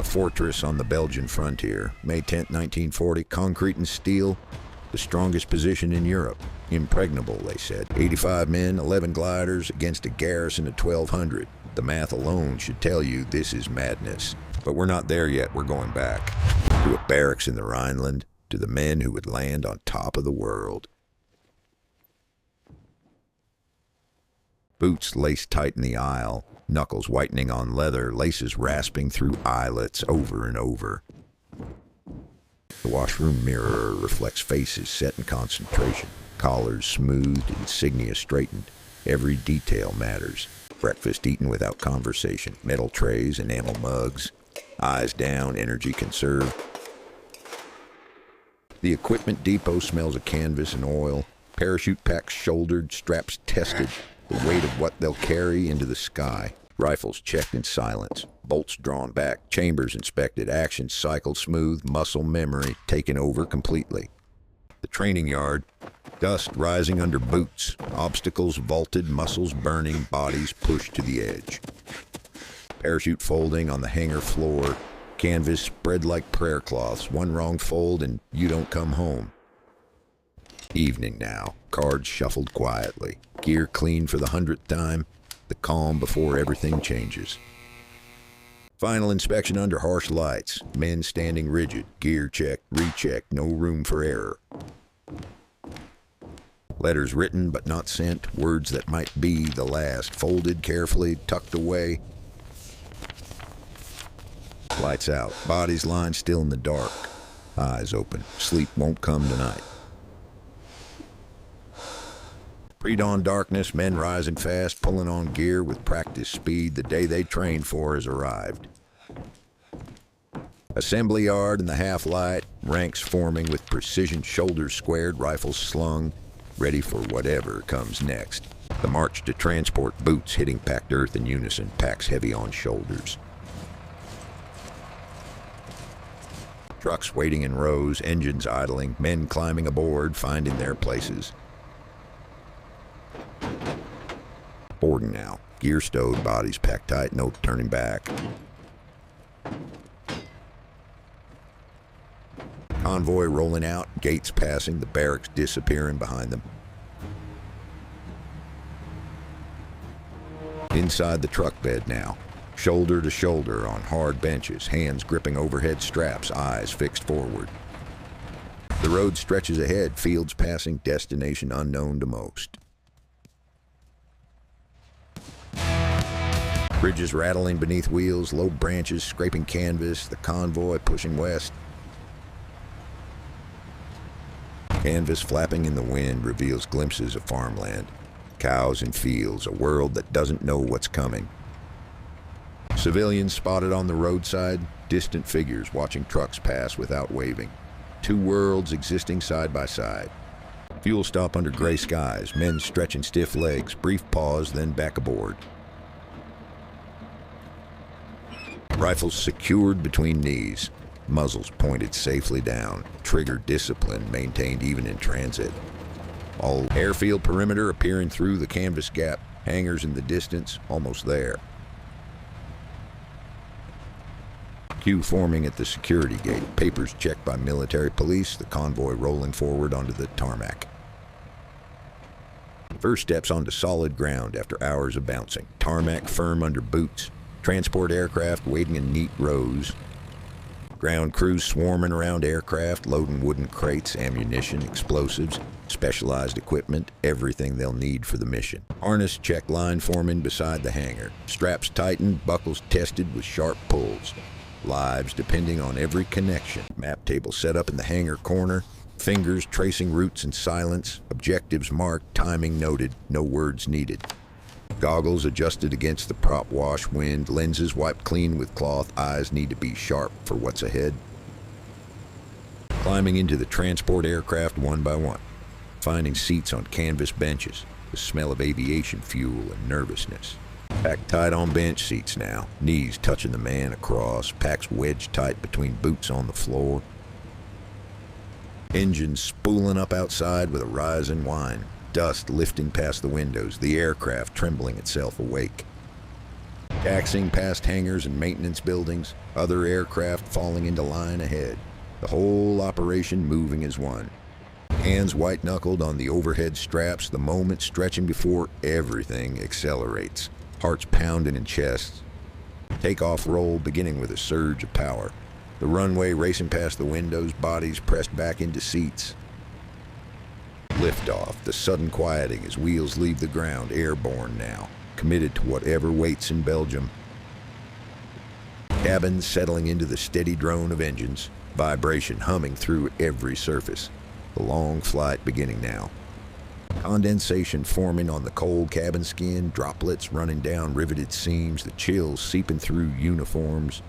fortress on the Belgian frontier. May 10, 1940, concrete and steel, the strongest position in Europe. Impregnable, they said. 85 men, 11 gliders against a garrison of 1,200. The math alone should tell you this is madness. But we're not there yet, we're going back. To a barracks in the Rhineland, to the men who would land on top of the world. Boots laced tight in the aisle, knuckles whitening on leather, laces rasping through eyelets over and over. The washroom mirror reflects faces set in concentration, collars smoothed, insignia straightened. Every detail matters. Breakfast eaten without conversation, metal trays, enamel mugs, eyes down, energy conserved. The equipment depot smells of canvas and oil, parachute packs shouldered, straps tested, the weight of what they'll carry into the sky. Rifles checked in silence, bolts drawn back, chambers inspected, action cycled smooth, muscle memory taken over completely. The training yard, dust rising under boots, obstacles vaulted, muscles burning, bodies pushed to the edge. Parachute folding on the hangar floor, canvas spread like prayer cloths, one wrong fold and you don't come home. Evening now, cards shuffled quietly, gear cleaned for the 100th time, the calm before everything changes. Final inspection under harsh lights, men standing rigid, gear checked, rechecked, no room for error. Letters written but not sent, words that might be the last, folded carefully, tucked away. Lights out, bodies lying still in the dark, eyes open, sleep won't come tonight. Pre-dawn darkness, men rising fast, pulling on gear with practice speed. The day they trained for has arrived. Assembly yard in the half-light, ranks forming with precision, shoulders squared, rifles slung, ready for whatever comes next. The march to transport, boots hitting packed earth in unison, packs heavy on shoulders. Trucks waiting in rows, engines idling, men climbing aboard, finding their places. Boarding now. Gear stowed, bodies packed tight, no turning back. Convoy rolling out, gates passing, the barracks disappearing behind them. Inside the truck bed now. Shoulder to shoulder on hard benches, hands gripping overhead straps, eyes fixed forward. The road stretches ahead, fields passing, destination unknown to most. Bridges rattling beneath wheels, low branches scraping canvas, the convoy pushing west. Canvas flapping in the wind reveals glimpses of farmland, cows and fields, a world that doesn't know what's coming. Civilians spotted on the roadside, distant figures watching trucks pass without waving. Two worlds existing side by side. Fuel stop under gray skies, men stretching stiff legs, brief pause, then back aboard. Rifles secured between knees, muzzles pointed safely down, trigger discipline maintained even in transit. All airfield perimeter appearing through the canvas gap, hangars in the distance, almost there. Queue forming at the security gate, papers checked by military police, the convoy rolling forward onto the tarmac. First steps onto solid ground after hours of bouncing, tarmac firm under boots, transport aircraft waiting in neat rows. Ground crews swarming around aircraft, loading wooden crates, ammunition, explosives, specialized equipment, everything they'll need for the mission. Harness check line forming beside the hangar. Straps tightened, buckles tested with sharp pulls. Lives depending on every connection. Map table set up in the hangar corner. Fingers tracing routes in silence. Objectives marked, timing noted, no words needed. Goggles adjusted against the prop wash wind, lenses wiped clean with cloth, eyes need to be sharp for what's ahead. Climbing into the transport aircraft one by one, finding seats on canvas benches, the smell of aviation fuel and nervousness. Packed tight on bench seats now, knees touching the man across, packs wedged tight between boots on the floor. Engines spooling up outside with a rise and whine. Dust lifting past the windows, the aircraft trembling itself awake. Taxiing past hangars and maintenance buildings, other aircraft falling into line ahead. The whole operation moving as one. Hands white-knuckled on the overhead straps, the moment stretching before everything accelerates. Hearts pounding in chests. Takeoff roll beginning with a surge of power. The runway racing past the windows, bodies pressed back into seats. Liftoff, the sudden quieting as wheels leave the ground, airborne now, committed to whatever waits in Belgium. Cabin settling into the steady drone of engines, vibration humming through every surface. The long flight beginning now. Condensation forming on the cold cabin skin, droplets running down riveted seams, the chills seeping through uniforms.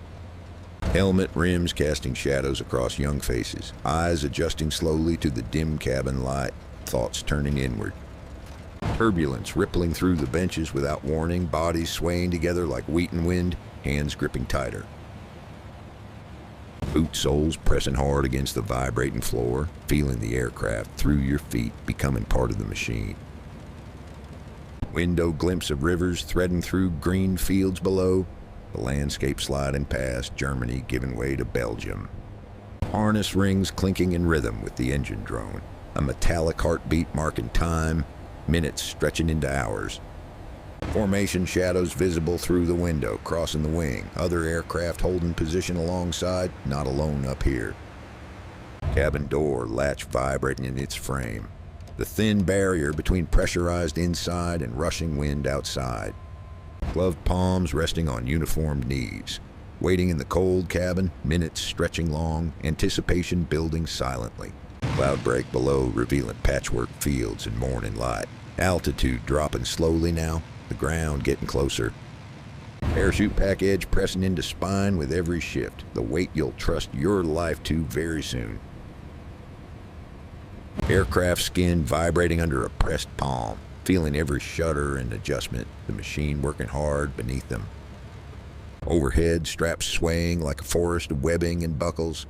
Helmet rims casting shadows across young faces, eyes adjusting slowly to the dim cabin light, thoughts turning inward. Turbulence rippling through the benches without warning, bodies swaying together like wheat and wind, hands gripping tighter. Boot soles pressing hard against the vibrating floor, feeling the aircraft through your feet, becoming part of the machine. Window glimpse of rivers threading through green fields below, the landscape sliding past, Germany giving way to Belgium. Harness rings clinking in rhythm with the engine drone, a metallic heartbeat marking time, minutes stretching into hours. Formation shadows visible through the window, crossing the wing. Other aircraft holding position alongside, not alone up here. Cabin door latch vibrating in its frame. The thin barrier between pressurized inside and rushing wind outside. Gloved palms resting on uniformed knees. Waiting in the cold cabin, minutes stretching long, anticipation building silently. Cloud break below revealing patchwork fields and morning light. Altitude dropping slowly now. The ground getting closer. Parachute pack edge pressing into spine with every shift. The weight you'll trust your life to very soon. Aircraft skin vibrating under a pressed palm, feeling every shudder and adjustment, the machine working hard beneath them. Overhead, straps swaying like a forest of webbing and buckles,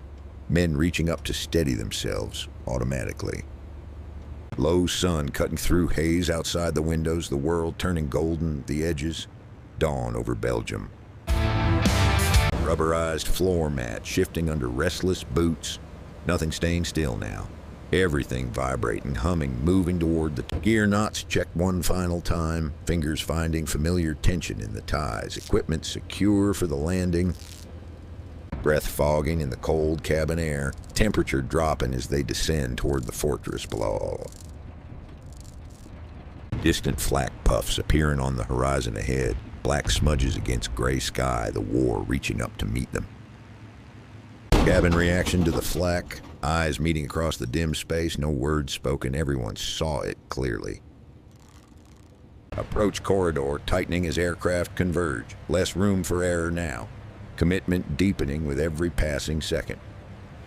men reaching up to steady themselves automatically. Low sun cutting through haze outside the windows, the world turning golden at the edges. Dawn over Belgium. Rubberized floor mat shifting under restless boots. Nothing staying still now. Everything vibrating, humming, moving toward the gear knots checked one final time. Fingers finding familiar tension in the ties. Equipment secure for the landing. Breath fogging in the cold cabin air, temperature dropping as they descend toward the fortress below. Distant flak puffs appearing on the horizon ahead, black smudges against gray sky, the war reaching up to meet them. Cabin reaction to the flak, eyes meeting across the dim space, no words spoken, everyone saw it clearly. Approach corridor tightening as aircraft converge, less room for error now. Commitment deepening with every passing second.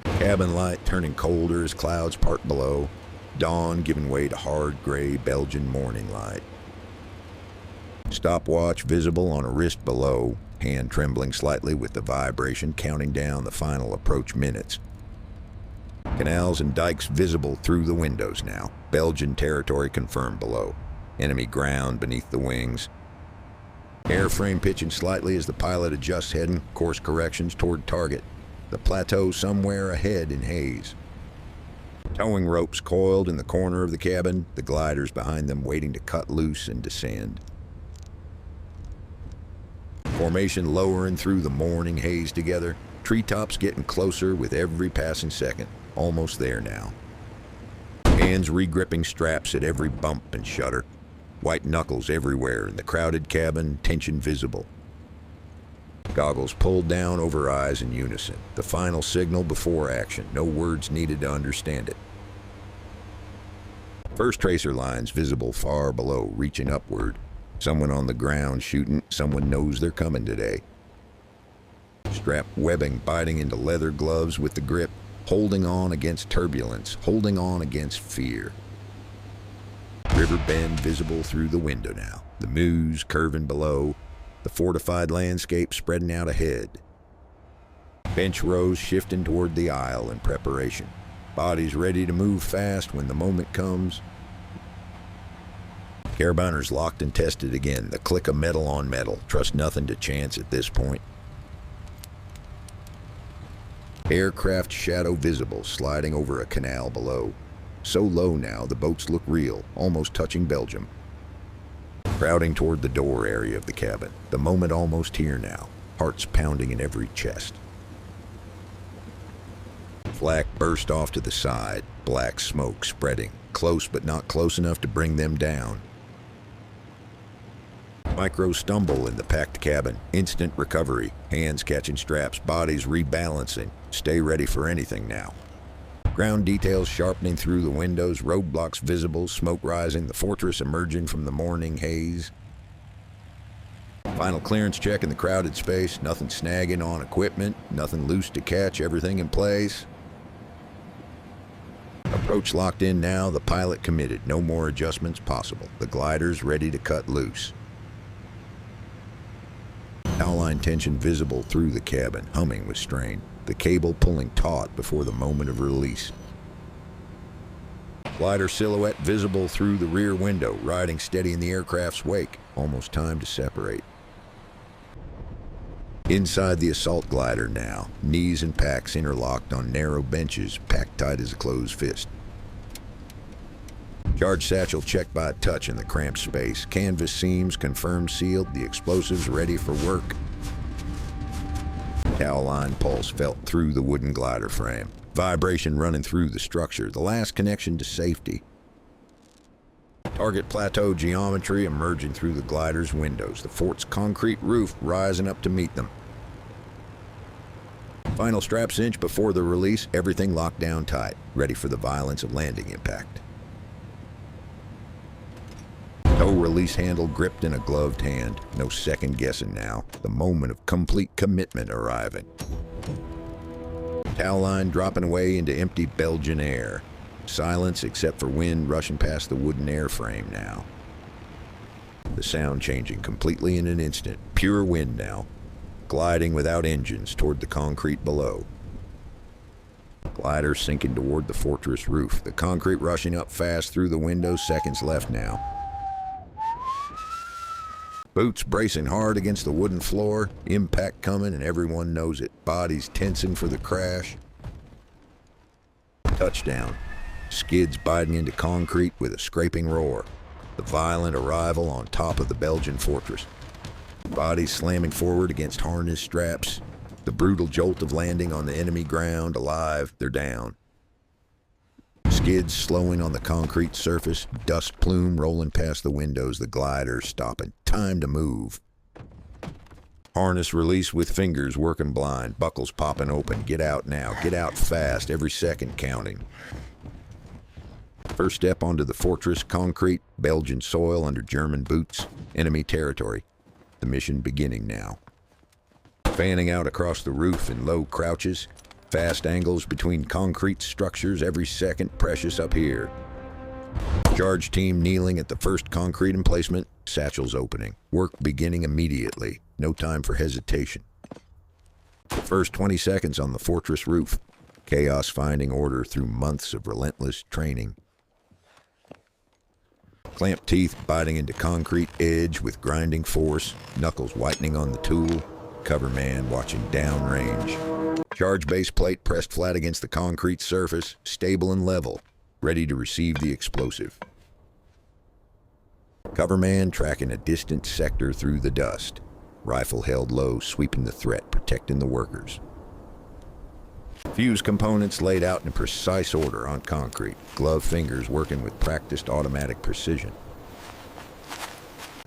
Cabin light turning colder as clouds part below. Dawn giving way to hard gray Belgian morning light. Stopwatch visible on a wrist below, hand trembling slightly with the vibration, counting down the final approach minutes. Canals and dikes visible through the windows now. Belgian territory confirmed below. Enemy ground beneath the wings. Airframe pitching slightly as the pilot adjusts heading, course corrections toward target. The plateau somewhere ahead in haze. Towing ropes coiled in the corner of the cabin, the gliders behind them waiting to cut loose and descend. Formation lowering through the morning haze together, treetops getting closer with every passing second. Almost there now. Hands re-gripping straps at every bump and shudder. White knuckles everywhere in the crowded cabin, tension visible. Goggles pulled down over eyes in unison. The final signal before action. No words needed to understand it. First tracer lines visible far below, reaching upward. Someone on the ground shooting. Someone knows they're coming today. Strap webbing biting into leather gloves with the grip. Holding on against turbulence. Holding on against fear. River bend visible through the window now. The Meuse curving below. The fortified landscape spreading out ahead. Bench rows shifting toward the aisle in preparation. Bodies ready to move fast when the moment comes. Carabiners locked and tested again. The click of metal on metal. Trust nothing to chance at this point. Aircraft shadow visible, sliding over a canal below. So low now, the boats look real, almost touching Belgium. Crowding toward the door area of the cabin. The moment almost here now. Hearts pounding in every chest. Flak burst off to the side. Black smoke spreading. Close but not close enough to bring them down. Micro stumble in the packed cabin. Instant recovery. Hands catching straps. Bodies rebalancing. Stay ready for anything now. Ground details sharpening through the windows. Roadblocks visible. Smoke rising. The fortress emerging from the morning haze. Final clearance check in the crowded space. Nothing snagging on equipment. Nothing loose to catch. Everything in place. Approach locked in now. The pilot committed. No more adjustments possible. The gliders ready to cut loose. Towline tension visible through the cabin, humming with strain. The cable pulling taut before the moment of release. Glider silhouette visible through the rear window, riding steady in the aircraft's wake. Almost time to separate. Inside the assault glider now, knees and packs interlocked on narrow benches, packed tight as a closed fist. Charge satchel checked by a touch in the cramped space. Canvas seams confirmed sealed. The explosives ready for work. Towline pulse felt through the wooden glider frame. Vibration running through the structure. The last connection to safety. Target plateau geometry emerging through the glider's windows. The fort's concrete roof rising up to meet them. Final strap cinch before the release. Everything locked down tight. Ready for the violence of landing impact. Tow release handle gripped in a gloved hand. No second guessing now. The moment of complete commitment arriving. Towline dropping away into empty Belgian air. Silence except for wind rushing past the wooden airframe now. The sound changing completely in an instant. Pure wind now. Gliding without engines toward the concrete below. Glider sinking toward the fortress roof. The concrete rushing up fast through the window. Seconds left now. Boots bracing hard against the wooden floor. Impact coming and everyone knows it. Bodies tensing for the crash. Touchdown. Skids biting into concrete with a scraping roar. The violent arrival on top of the Belgian fortress. Bodies slamming forward against harness straps. The brutal jolt of landing on the enemy ground. Alive, they're down. Skids slowing on the concrete surface. Dust plume rolling past the windows. The glider stopping. Time to move. Harness release with fingers working blind. Buckles popping open. Get out now. Get out fast. Every second counting. First step onto the fortress. Concrete. Belgian soil under German boots. Enemy territory. The mission beginning now. Fanning out across the roof in low crouches. Fast angles between concrete structures. Every second precious up here. Charge team kneeling at the first concrete emplacement. Satchels opening. Work beginning immediately. No time for hesitation. First 20 seconds on the fortress roof. Chaos finding order through months of relentless training. Clamped teeth biting into concrete edge with grinding force. Knuckles whitening on the tool. Cover man watching downrange. Charge base plate pressed flat against the concrete surface. Stable and level. Ready to receive the explosive. Cover man tracking a distant sector through the dust. Rifle held low, sweeping the threat, protecting the workers. Fuse components laid out in precise order on concrete. Gloved fingers working with practiced automatic precision.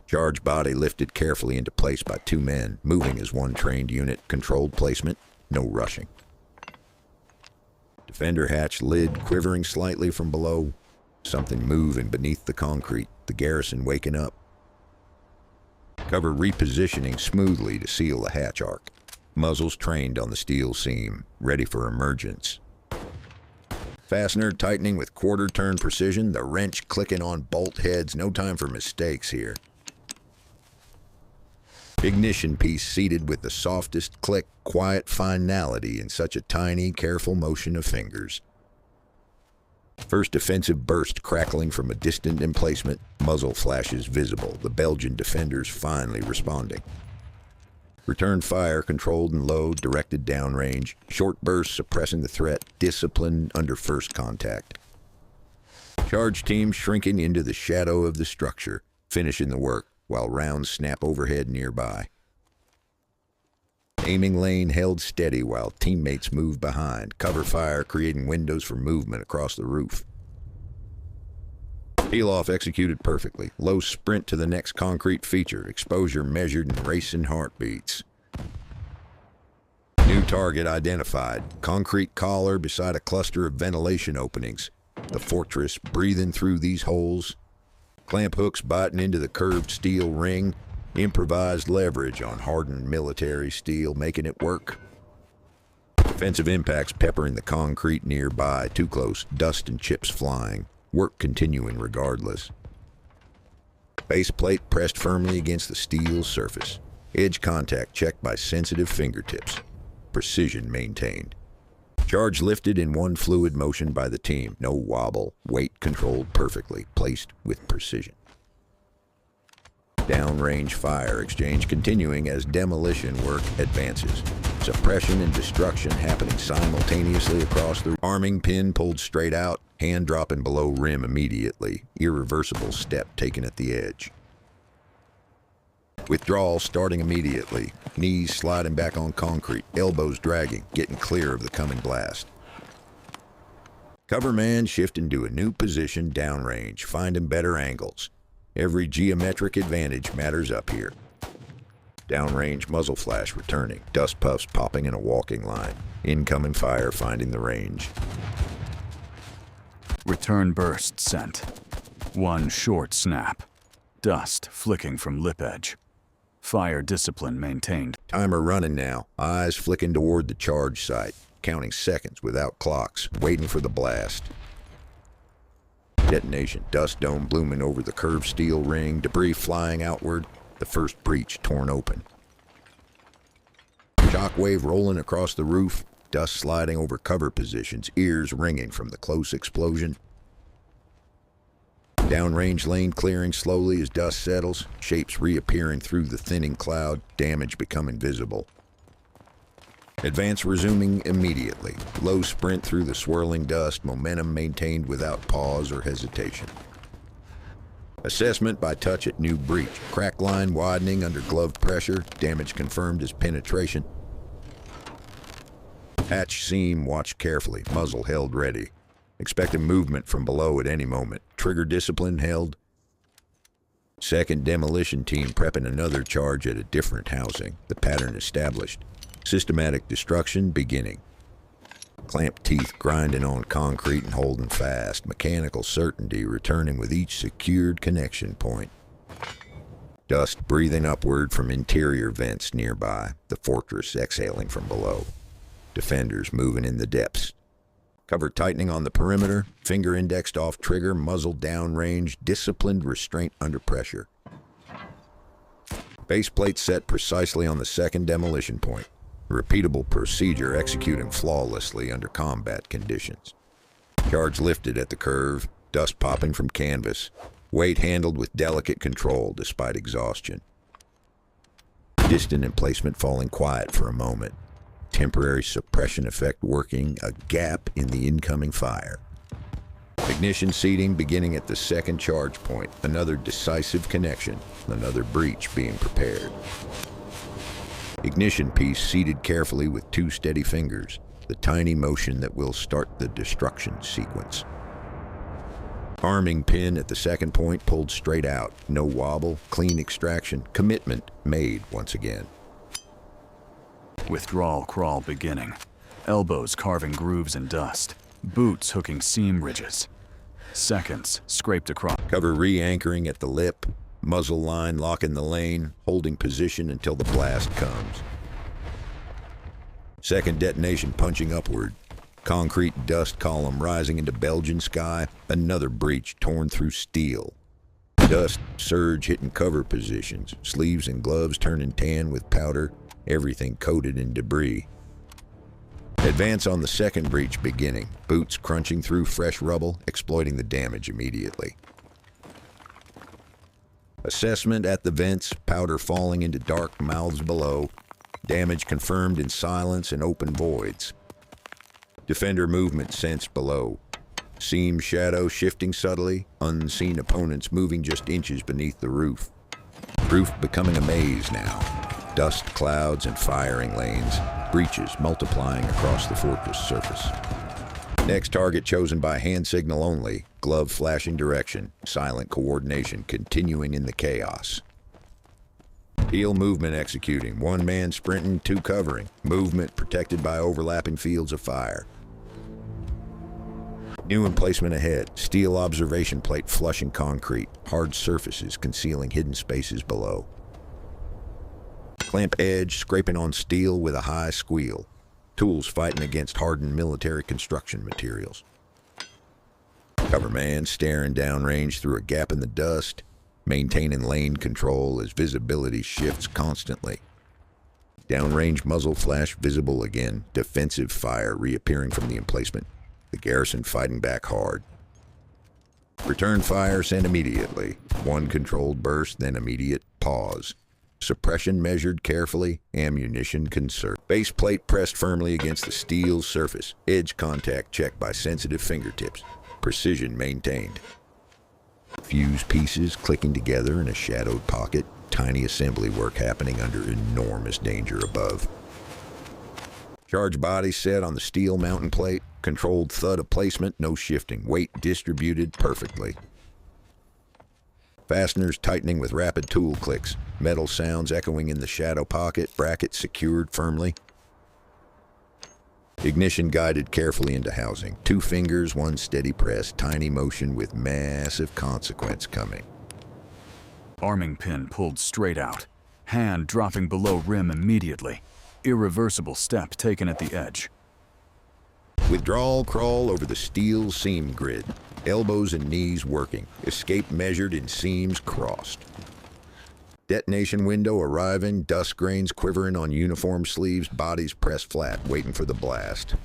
Charge body lifted carefully into place by two men, moving as one trained unit. Controlled placement, no rushing. Defender hatch lid quivering slightly from below. Something moving beneath the concrete. The garrison waking up. Cover repositioning smoothly to seal the hatch arc. Muzzles trained on the steel seam, ready for emergence. Fastener tightening with quarter-turn precision. The wrench clicking on bolt heads. No time for mistakes here. Ignition piece seated with the softest click, quiet finality in such a tiny, careful motion of fingers. First defensive burst crackling from a distant emplacement, muzzle flashes visible, the Belgian defenders finally responding. Return fire controlled and low, directed downrange, short bursts suppressing the threat, discipline under first contact. Charge team shrinking into the shadow of the structure, finishing the work, while rounds snap overhead nearby. Aiming lane held steady while teammates move behind, cover fire creating windows for movement across the roof. Peel-off executed perfectly. Low sprint to the next concrete feature, exposure measured in racing heartbeats. New target identified. Concrete collar beside a cluster of ventilation openings. The fortress breathing through these holes. Clamp hooks biting into the curved steel ring. Improvised leverage on hardened military steel, making it work. Defensive impacts peppering the concrete nearby. Too close, dust and chips flying. Work continuing regardless. Base plate pressed firmly against the steel surface. Edge contact checked by sensitive fingertips. Precision maintained. Charge lifted in one fluid motion by the team. No wobble. Weight controlled perfectly, placed with precision. Downrange fire exchange continuing as demolition work advances. Suppression and destruction happening simultaneously across the arming pin pulled straight out, hand dropping below rim immediately. Irreversible step taken at the edge. Withdrawal starting immediately. Knees sliding back on concrete, elbows dragging, getting clear of the coming blast. Cover man shifting to a new position downrange, finding better angles. Every geometric advantage matters up here. Downrange muzzle flash returning, dust puffs popping in a walking line. Incoming fire finding the range. Return burst sent. One short snap. Dust flicking from lip edge. Fire discipline maintained. Timer running now, eyes flicking toward the charge site, counting seconds without clocks, waiting for the blast. Detonation, dust dome blooming over the curved steel ring, debris flying outward, the first breach torn open. Shockwave rolling across the roof, dust sliding over cover positions, ears ringing from the close explosion. Downrange lane clearing slowly as dust settles, shapes reappearing through the thinning cloud, damage becoming visible. Advance resuming immediately. Low sprint through the swirling dust, momentum maintained without pause or hesitation. Assessment by touch at new breach. Crack line widening under glove pressure, damage confirmed as penetration. Hatch seam watched carefully, muzzle held ready. Expecting movement from below at any moment. Trigger discipline held. Second demolition team prepping another charge at a different housing. The pattern established. Systematic destruction beginning. Clamped teeth grinding on concrete and holding fast. Mechanical certainty returning with each secured connection point. Dust breathing upward from interior vents nearby. The fortress exhaling from below. Defenders moving in the depths. Cover tightening on the perimeter. Finger indexed off trigger. Muzzle downrange. Disciplined restraint under pressure. Base plate set precisely on the second demolition point. Repeatable procedure executing flawlessly under combat conditions. Charge lifted at the curve, dust popping from canvas. Weight handled with delicate control despite exhaustion. Distant emplacement falling quiet for a moment. Temporary suppression effect working, a gap in the incoming fire. Ignition seating beginning at the second charge point. Another decisive connection, another breach being prepared. Ignition piece seated carefully with two steady fingers, the tiny motion that will start the destruction sequence. Arming pin at the second point pulled straight out, no wobble, clean extraction, commitment made once again. Withdrawal crawl beginning. Elbows carving grooves in dust. Boots hooking seam ridges. Seconds scraped across. Cover re-anchoring at the lip. Muzzle line locking the lane, holding position until the blast comes. Second detonation punching upward. Concrete dust column rising into Belgian sky. Another breach torn through steel. Dust surge hitting cover positions. Sleeves and gloves turning tan with powder. Everything coated in debris. Advance on the second breach beginning. Boots crunching through fresh rubble, exploiting the damage immediately. Assessment at the vents, powder falling into dark mouths below. Damage confirmed in silence and open voids. Defender movement sensed below. Seam shadow shifting subtly, unseen opponents moving just inches beneath the roof. Roof becoming a maze now. Dust clouds and firing lanes. Breaches multiplying across the fortress surface. Next target chosen by hand signal only. Glove flashing direction. Silent coordination continuing in the chaos. Heel movement executing. One man sprinting, two covering. Movement protected by overlapping fields of fire. New emplacement ahead. Steel observation plate flushing concrete. Hard surfaces concealing hidden spaces below. Clamp edge scraping on steel with a high squeal. Tools fighting against hardened military construction materials. Cover man staring downrange through a gap in the dust, maintaining lane control as visibility shifts constantly. Downrange muzzle flash visible again. Defensive fire reappearing from the emplacement. The garrison fighting back hard. Return fire sent immediately. One controlled burst, then immediate pause. Suppression measured carefully, ammunition conserved. Base plate pressed firmly against the steel surface. Edge contact checked by sensitive fingertips. Precision maintained. Fuse pieces clicking together in a shadowed pocket. Tiny assembly work happening under enormous danger above. Charge body set on the steel mountain plate. Controlled thud of placement, no shifting. Weight distributed perfectly. Fasteners tightening with rapid tool clicks. Metal sounds echoing in the shadow pocket. Bracket secured firmly. Ignition guided carefully into housing. 2 fingers, 1 steady press. Tiny motion with massive consequence coming. Arming pin pulled straight out. Hand dropping below rim immediately. Irreversible step taken at the edge. Withdrawal crawl over the steel seam grid. Elbows and knees working. Escape measured in seams crossed. Detonation window arriving. Dust grains quivering on uniform sleeves. Bodies pressed flat, waiting for the blast.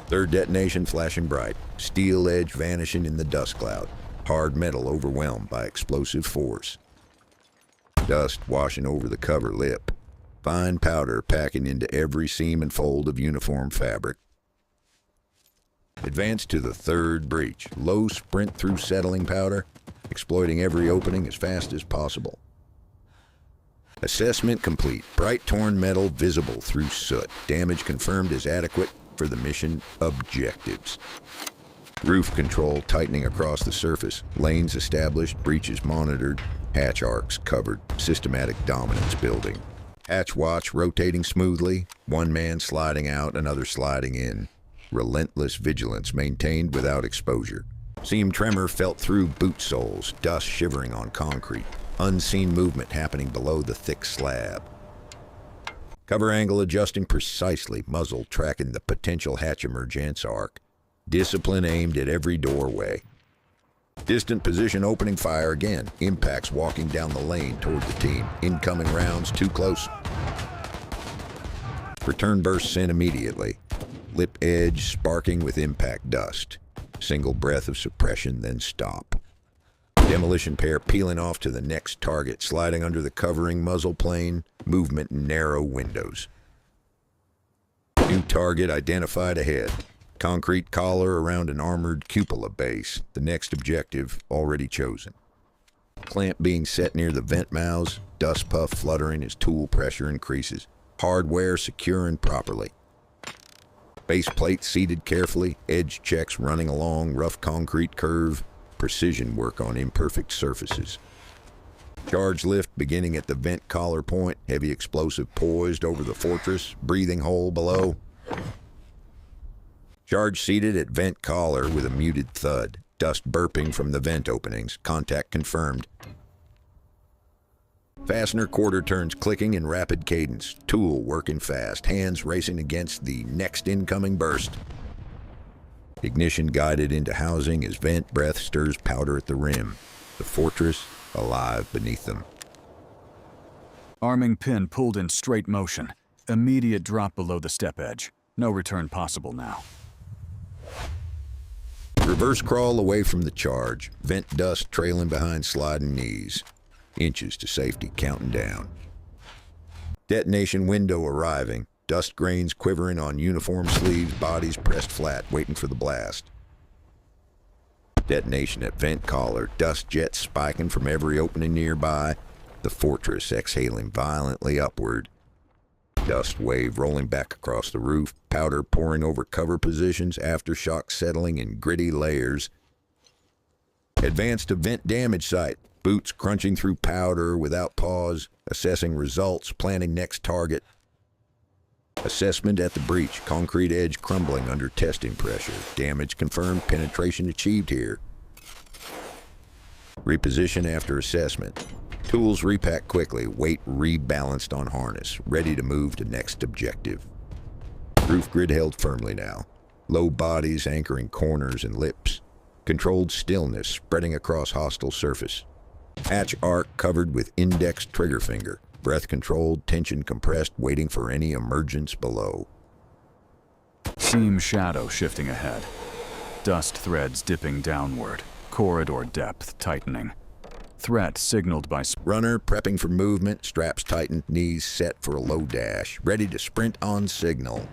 Third detonation flashing bright. Steel edge vanishing in the dust cloud. Hard metal overwhelmed by explosive force. Dust washing over the cover lip. Fine powder packing into every seam and fold of uniform fabric. Advance to the third breach. Low sprint through settling powder, exploiting every opening as fast as possible. Assessment complete. Bright torn metal visible through soot. Damage confirmed as adequate for the mission objectives. Roof control tightening across the surface. Lanes established, breaches monitored, hatch arcs covered. Systematic dominance building. Hatch watch rotating smoothly. One man sliding out, another sliding in. Relentless vigilance maintained without exposure. Seam tremor felt through boot soles, dust shivering on concrete. Unseen movement happening below the thick slab. Cover angle adjusting precisely, muzzle tracking the potential hatch emergence arc. Discipline aimed at every doorway. Distant position opening fire again. Impacts walking down the lane toward the team. Incoming rounds too close. Return burst sent immediately. Lip edge sparking with impact dust. Single breath of suppression, then stop. Demolition pair peeling off to the next target, sliding under the covering muzzle plane. Movement in narrow windows. New target identified ahead. Concrete collar around an armored cupola base. The next objective already chosen. Clamp being set near the vent mouths. Dust puff fluttering as tool pressure increases. Hardware securing properly. Base plate seated carefully. Edge checks running along rough concrete curve. Precision work on imperfect surfaces. Charge lift beginning at the vent collar point. Heavy explosive poised over the fortress. Breathing hole below. Charge seated at vent collar with a muted thud. Dust burping from the vent openings. Contact confirmed. Fastener quarter turns clicking in rapid cadence. Tool working fast. Hands racing against the next incoming burst. Ignition guided into housing as vent breath stirs powder at the rim. The fortress alive beneath them. Arming pin pulled in straight motion. Immediate drop below the step edge. No return possible now. Reverse crawl away from the charge. Vent dust trailing behind sliding knees. Inches to safety counting down. Detonation window arriving. Dust grains quivering on uniform sleeves, bodies pressed flat, waiting for the blast. Detonation at vent collar. Dust jets spiking from every opening nearby. The fortress exhaling violently upward. Dust wave rolling back across the roof, powder pouring over cover positions, aftershock settling in gritty layers. Advance to vent damage site, boots crunching through powder without pause, assessing results, planning next target. Assessment at the breach, concrete edge crumbling under testing pressure. Damage confirmed, penetration achieved here. Reposition after assessment. Tools repack quickly, weight rebalanced on harness, ready to move to next objective. Roof grid held firmly now. Low bodies anchoring corners and lips. Controlled stillness spreading across hostile surface. Hatch arc covered with index trigger finger. Breath controlled, tension compressed, waiting for any emergence below. Seam shadow shifting ahead. Dust threads dipping downward. Corridor depth tightening. Threat signaled by runner prepping for movement, straps tightened, knees set for a low dash, ready to sprint on signal.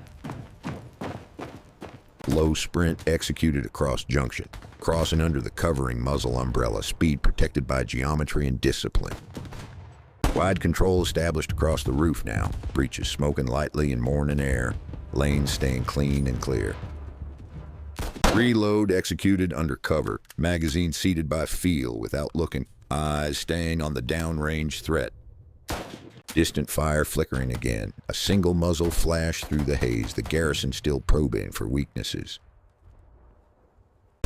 Low sprint executed across junction, crossing under the covering muzzle umbrella, speed protected by geometry and discipline. Wide control established across the roof now, breaches smoking lightly in morning air, lanes staying clean and clear. Reload executed under cover, magazine seated by feel without looking, eyes staying on the downrange threat. Distant fire flickering again, a single muzzle flash through the haze, the garrison still probing for weaknesses.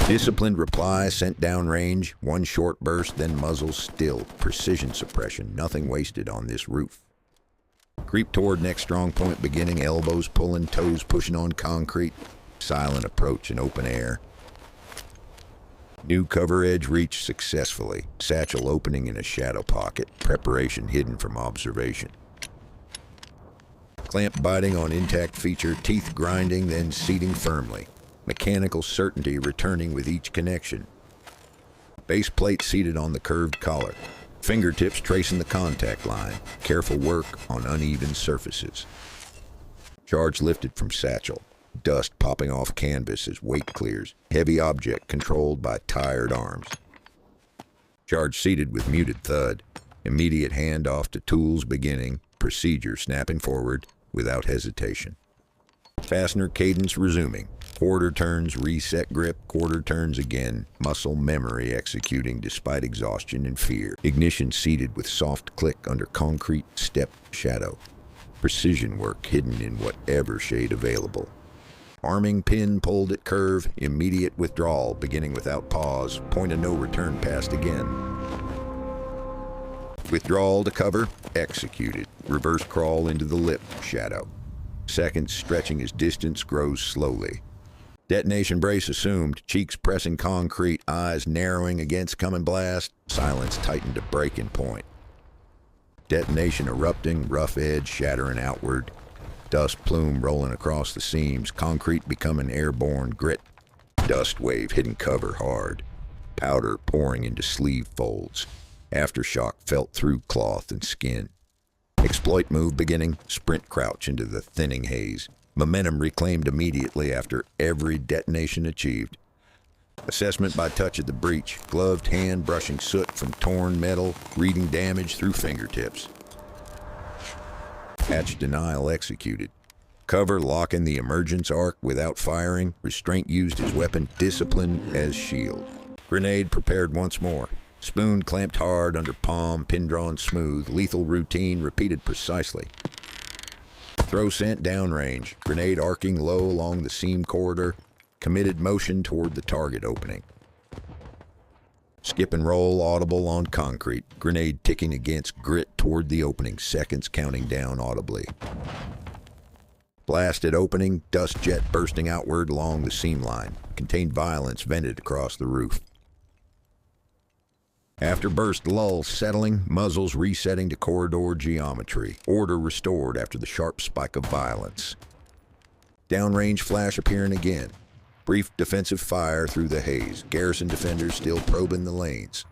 Disciplined reply sent downrange, one short burst, then muzzle still, precision suppression, nothing wasted on this roof. Creep toward next strong point beginning, elbows pulling, toes pushing on concrete, silent approach in open air. New cover edge reached successfully, satchel opening in a shadow pocket, preparation hidden from observation. Clamp biting on intact feature, teeth grinding, then seating firmly. Mechanical certainty returning with each connection. Base plate seated on the curved collar. Fingertips tracing the contact line. Careful work on uneven surfaces. Charge lifted from satchel. Dust popping off canvas as weight clears. Heavy object controlled by tired arms. Charge seated with muted thud. Immediate handoff to tools beginning. Procedure snapping forward without hesitation. Fastener cadence resuming. Quarter turns, reset grip, quarter turns again. Muscle memory executing despite exhaustion and fear. Ignition seated with soft click under concrete step shadow. Precision work hidden in whatever shade available. Arming pin pulled at curve, immediate withdrawal beginning without pause, point of no return passed again. Withdrawal to cover, executed. Reverse crawl into the lip, shadow. Seconds stretching as distance grows slowly. Detonation brace assumed, cheeks pressing concrete, eyes narrowing against coming blast, silence tightened to breaking point. Detonation erupting, rough edge shattering outward. Dust plume rolling across the seams, concrete becoming airborne grit. Dust wave hitting cover hard. Powder pouring into sleeve folds. Aftershock felt through cloth and skin. Exploit move beginning, sprint crouch into the thinning haze. Momentum reclaimed immediately after every detonation achieved. Assessment by touch at the breach, gloved hand brushing soot from torn metal, reading damage through fingertips. Hatch denial executed. Cover locking the emergence arc without firing, restraint used as weapon, discipline as shield. Grenade prepared once more. Spoon clamped hard under palm, pin drawn smooth, lethal routine repeated precisely. Throw sent downrange, grenade arcing low along the seam corridor, committed motion toward the target opening. Skip and roll audible on concrete, grenade ticking against grit toward the opening, seconds counting down audibly. Blasted opening, dust jet bursting outward along the seam line, contained violence vented across the roof. After burst lull settling, muzzles resetting to corridor geometry. Order restored after the sharp spike of violence. Downrange flash appearing again. Brief defensive fire through the haze. Garrison defenders still probing the lanes.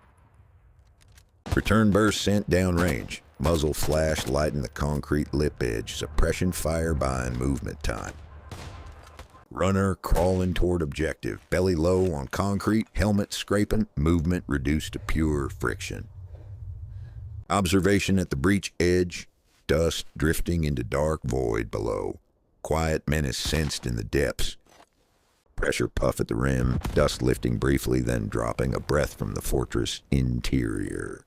Return burst sent downrange. Muzzle flash lighting the concrete lip edge. Suppression fire buying movement time. Runner crawling toward objective. Belly low on concrete. Helmet scraping. Movement reduced to pure friction. Observation at the breach edge. Dust drifting into dark void below. Quiet menace sensed in the depths. Pressure puff at the rim. Dust lifting briefly, then dropping. A breath from the fortress interior.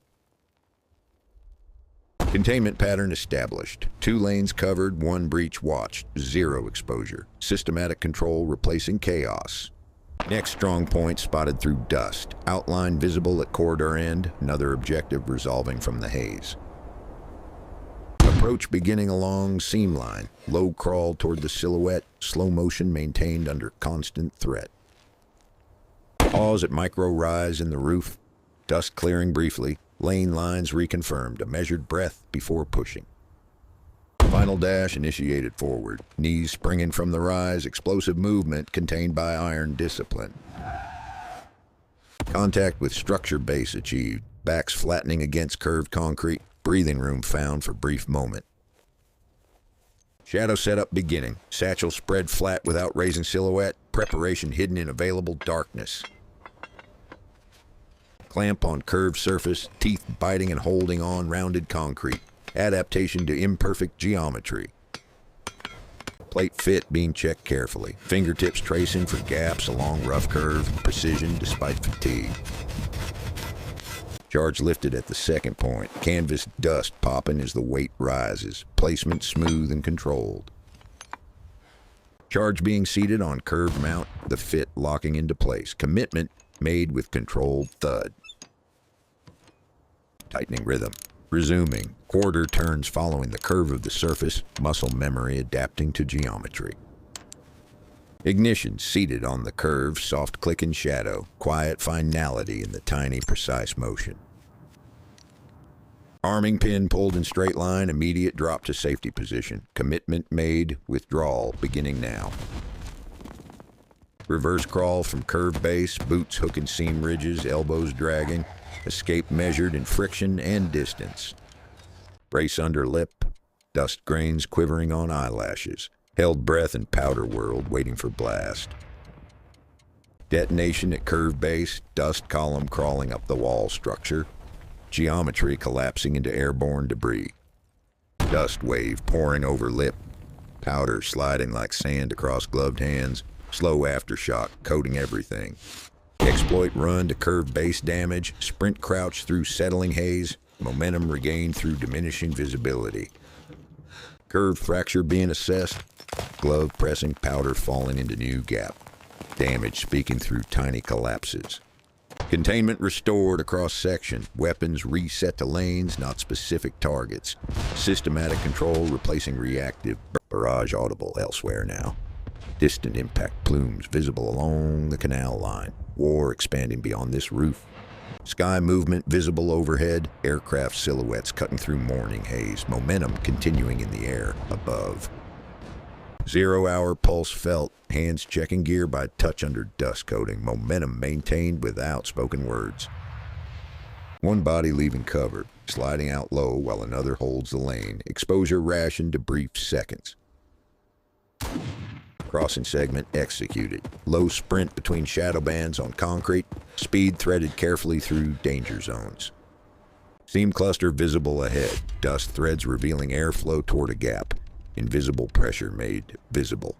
Containment pattern established. 2 lanes covered, 1 breach watched. 0 exposure. Systematic control replacing chaos. Next strong point spotted through dust. Outline visible at corridor end. Another objective resolving from the haze. Approach beginning along seam line. Low crawl toward the silhouette. Slow motion maintained under constant threat. Pause at micro rise in the roof. Dust clearing briefly. Lane lines reconfirmed, a measured breath before pushing. Final dash initiated forward. Knees springing from the rise, explosive movement contained by iron discipline. Contact with structure base achieved. Backs flattening against curved concrete. Breathing room found for brief moment. Shadow setup beginning. Satchel spread flat without raising silhouette. Preparation hidden in available darkness. Clamp on curved surface, teeth biting and holding on rounded concrete. Adaptation to imperfect geometry. Plate fit being checked carefully. Fingertips tracing for gaps along rough curve. Precision despite fatigue. Charge lifted at the second point. Canvas dust popping as the weight rises. Placement smooth and controlled. Charge being seated on curved mount. The fit locking into place. Commitment made with controlled thud. Tightening rhythm. Resuming. Quarter turns following the curve of the surface. Muscle memory adapting to geometry. Ignition seated on the curve. Soft click in shadow. Quiet finality in the tiny, precise motion. Arming pin pulled in straight line. Immediate drop to safety position. Commitment made. Withdrawal beginning now. Reverse crawl from curved base, boots hooking seam ridges, elbows dragging. Escape measured in friction and distance. Brace under lip, dust grains quivering on eyelashes. Held breath in powder world, waiting for blast. Detonation at curved base, dust column crawling up the wall structure. Geometry collapsing into airborne debris. Dust wave pouring over lip. Powder sliding like sand across gloved hands. Slow aftershock, coating everything. Exploit run to curved base damage. Sprint crouch through settling haze. Momentum regained through diminishing visibility. Curve fracture being assessed. Glove pressing, powder falling into new gap. Damage speaking through tiny collapses. Containment restored across section. Weapons reset to lanes, not specific targets. Systematic control replacing reactive. Barrage audible elsewhere now. Distant impact plumes visible along the canal line. War expanding beyond this roof. Sky movement visible overhead. Aircraft silhouettes cutting through morning haze. Momentum continuing in the air above. 0 hour pulse felt. Hands checking gear by touch under dust coating. Momentum maintained without spoken words. One body leaving cover. Sliding out low while another holds the lane. Exposure rationed to brief seconds. Crossing segment executed. Low sprint between shadow bands on concrete. Speed threaded carefully through danger zones. Seam cluster visible ahead. Dust threads revealing airflow toward a gap. Invisible pressure made visible.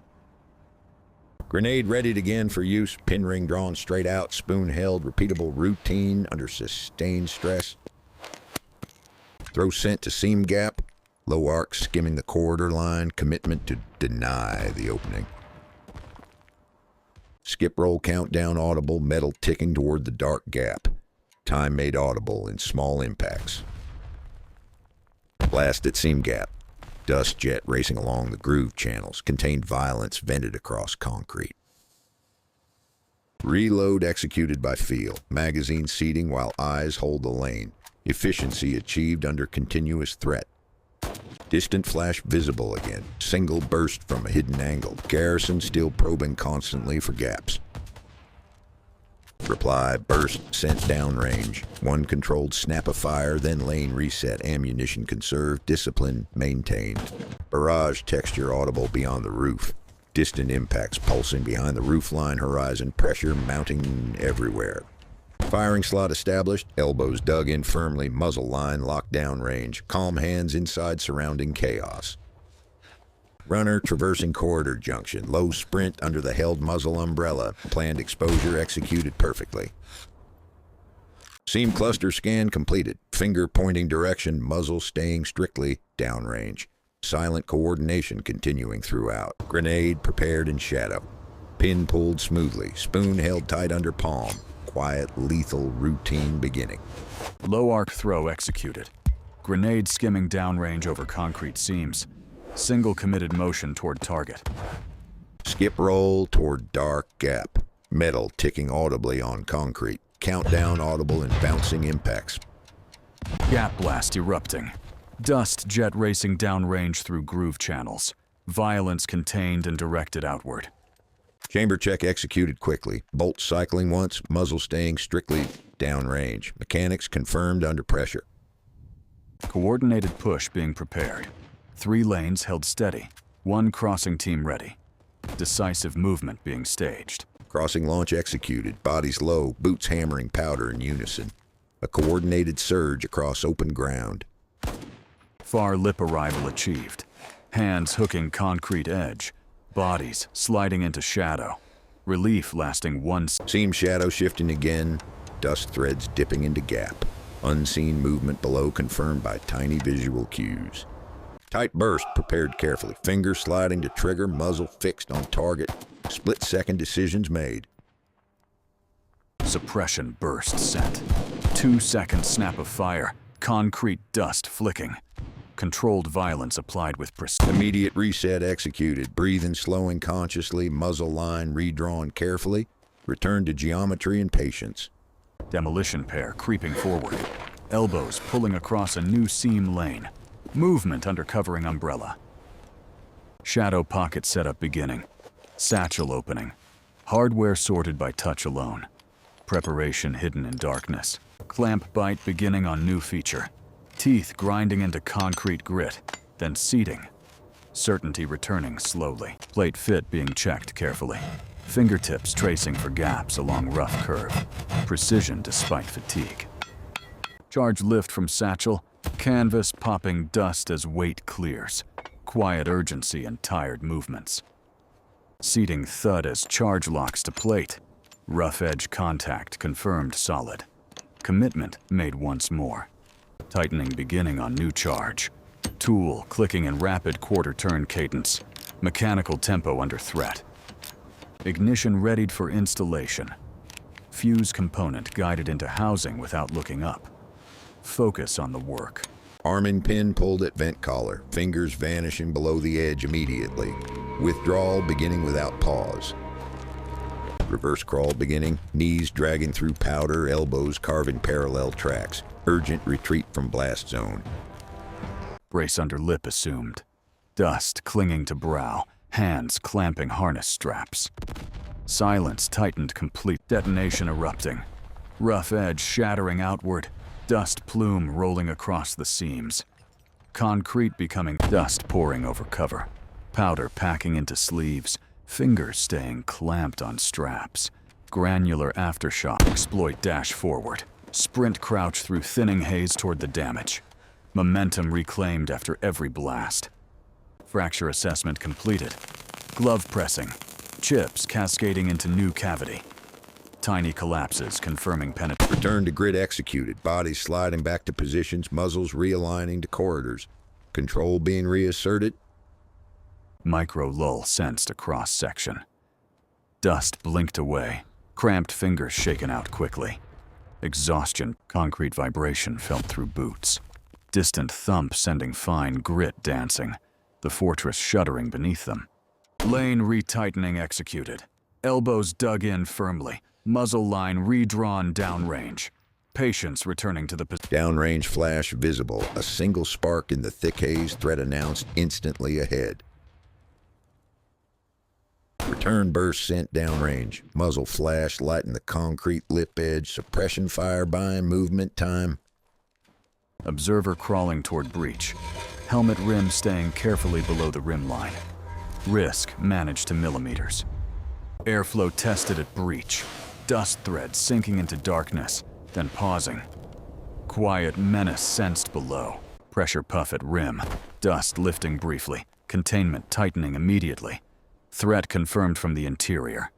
Grenade readied again for use. Pin ring drawn straight out. Spoon held. Repeatable routine under sustained stress. Throw sent to seam gap. Low arc skimming the corridor line. Commitment to deny the opening. Skip roll countdown audible. Metal ticking toward the dark gap. Time made audible in small impacts. Blast at seam gap. Dust jet racing along the groove channels. Contained violence vented across concrete. Reload executed by feel. Magazine seating while eyes hold the lane. Efficiency achieved under continuous threat. Distant flash visible again. Single burst from a hidden angle. Garrison still probing constantly for gaps. Reply, burst, sent downrange. One controlled snap of fire, then lane reset. Ammunition conserved, discipline maintained. Barrage texture audible beyond the roof. Distant impacts pulsing behind the roofline horizon. Pressure mounting everywhere. Firing slot established, elbows dug in firmly, muzzle line locked down range. Calm hands inside surrounding chaos. Runner traversing corridor junction. Low sprint under the held muzzle umbrella. Planned exposure executed perfectly. Seam cluster scan completed. Finger pointing direction, muzzle staying strictly downrange. Silent coordination continuing throughout. Grenade prepared in shadow. Pin pulled smoothly. Spoon held tight under palm. Quiet, lethal routine beginning. Low arc throw executed. Grenade skimming downrange over concrete seams. Single committed motion toward target. Skip roll toward dark gap. Metal ticking audibly on concrete. Countdown audible and bouncing impacts. Gap blast erupting. Dust jet racing downrange through groove channels. Violence contained and directed outward. Chamber check executed quickly. Bolt cycling once, muzzle staying strictly downrange. Mechanics confirmed under pressure. Coordinated push being prepared. 3 lanes held steady. 1 crossing team ready. Decisive movement being staged. Crossing launch executed. Bodies low, boots hammering powder in unison. A coordinated surge across open ground. Far lip arrival achieved. Hands hooking concrete edge. Bodies sliding into shadow. Relief lasting 1 Seam shadow shifting again. Dust threads dipping into gap. Unseen movement below confirmed by tiny visual cues. Tight burst prepared carefully. Finger sliding to trigger, muzzle fixed on target. Split-second decisions made. Suppression burst sent. 2-second snap of fire. Concrete dust flicking. Controlled violence applied with precision. Immediate reset executed. Breathing, slowing consciously. Muzzle line redrawn carefully. Return to geometry and patience. Demolition pair creeping forward. Elbows pulling across a new seam lane. Movement under covering umbrella. Shadow pocket setup beginning. Satchel opening. Hardware sorted by touch alone. Preparation hidden in darkness. Clamp bite beginning on new feature. Teeth grinding into concrete grit, then seating. Certainty returning slowly. Plate fit being checked carefully. Fingertips tracing for gaps along rough curve. Precision despite fatigue. Charge lift from satchel. Canvas popping dust as weight clears. Quiet urgency and tired movements. Seating thud as charge locks to plate. Rough edge contact confirmed solid. Commitment made once more. Tightening beginning on new charge. Tool clicking in rapid quarter-turn cadence. Mechanical tempo under threat. Ignition readied for installation. Fuse component guided into housing without looking up. Focus on the work. Arming pin pulled at vent collar. Fingers vanishing below the edge immediately. Withdrawal beginning without pause. Reverse crawl beginning. Knees dragging through powder. Elbows carving parallel tracks. Urgent retreat from blast zone. Brace under lip assumed. Dust clinging to brow. Hands clamping harness straps. Silence tightened complete. Detonation erupting. Rough edge shattering outward. Dust plume rolling across the seams. Concrete becoming dust pouring over cover. Powder packing into sleeves. Fingers staying clamped on straps. Granular aftershock. Exploit dash forward. Sprint crouch through thinning haze toward the damage. Momentum reclaimed after every blast. Fracture assessment completed. Glove pressing. Chips cascading into new cavity. Tiny collapses confirming penetration. Return to grid executed. Bodies sliding back to positions. Muzzles realigning to corridors. Control being reasserted. Micro lull sensed across section. Dust blinked away. Cramped fingers shaken out quickly. Exhaustion, concrete vibration felt through boots. Distant thump sending fine grit dancing. The fortress shuddering beneath them. Lane retightening executed. Elbows dug in firmly, muzzle line redrawn downrange. Patience returning to the position. Downrange flash visible. A single spark in the thick haze, threat announced instantly ahead. Return burst sent downrange. Muzzle flash lighten the concrete lip edge. Suppression fire buying movement time. Observer crawling toward breach. Helmet rim staying carefully below the rim line. Risk managed to millimeters. Airflow tested at breach. Dust thread sinking into darkness, then pausing. Quiet menace sensed below. Pressure puff at rim. Dust lifting briefly. Containment tightening immediately. Threat confirmed from the interior.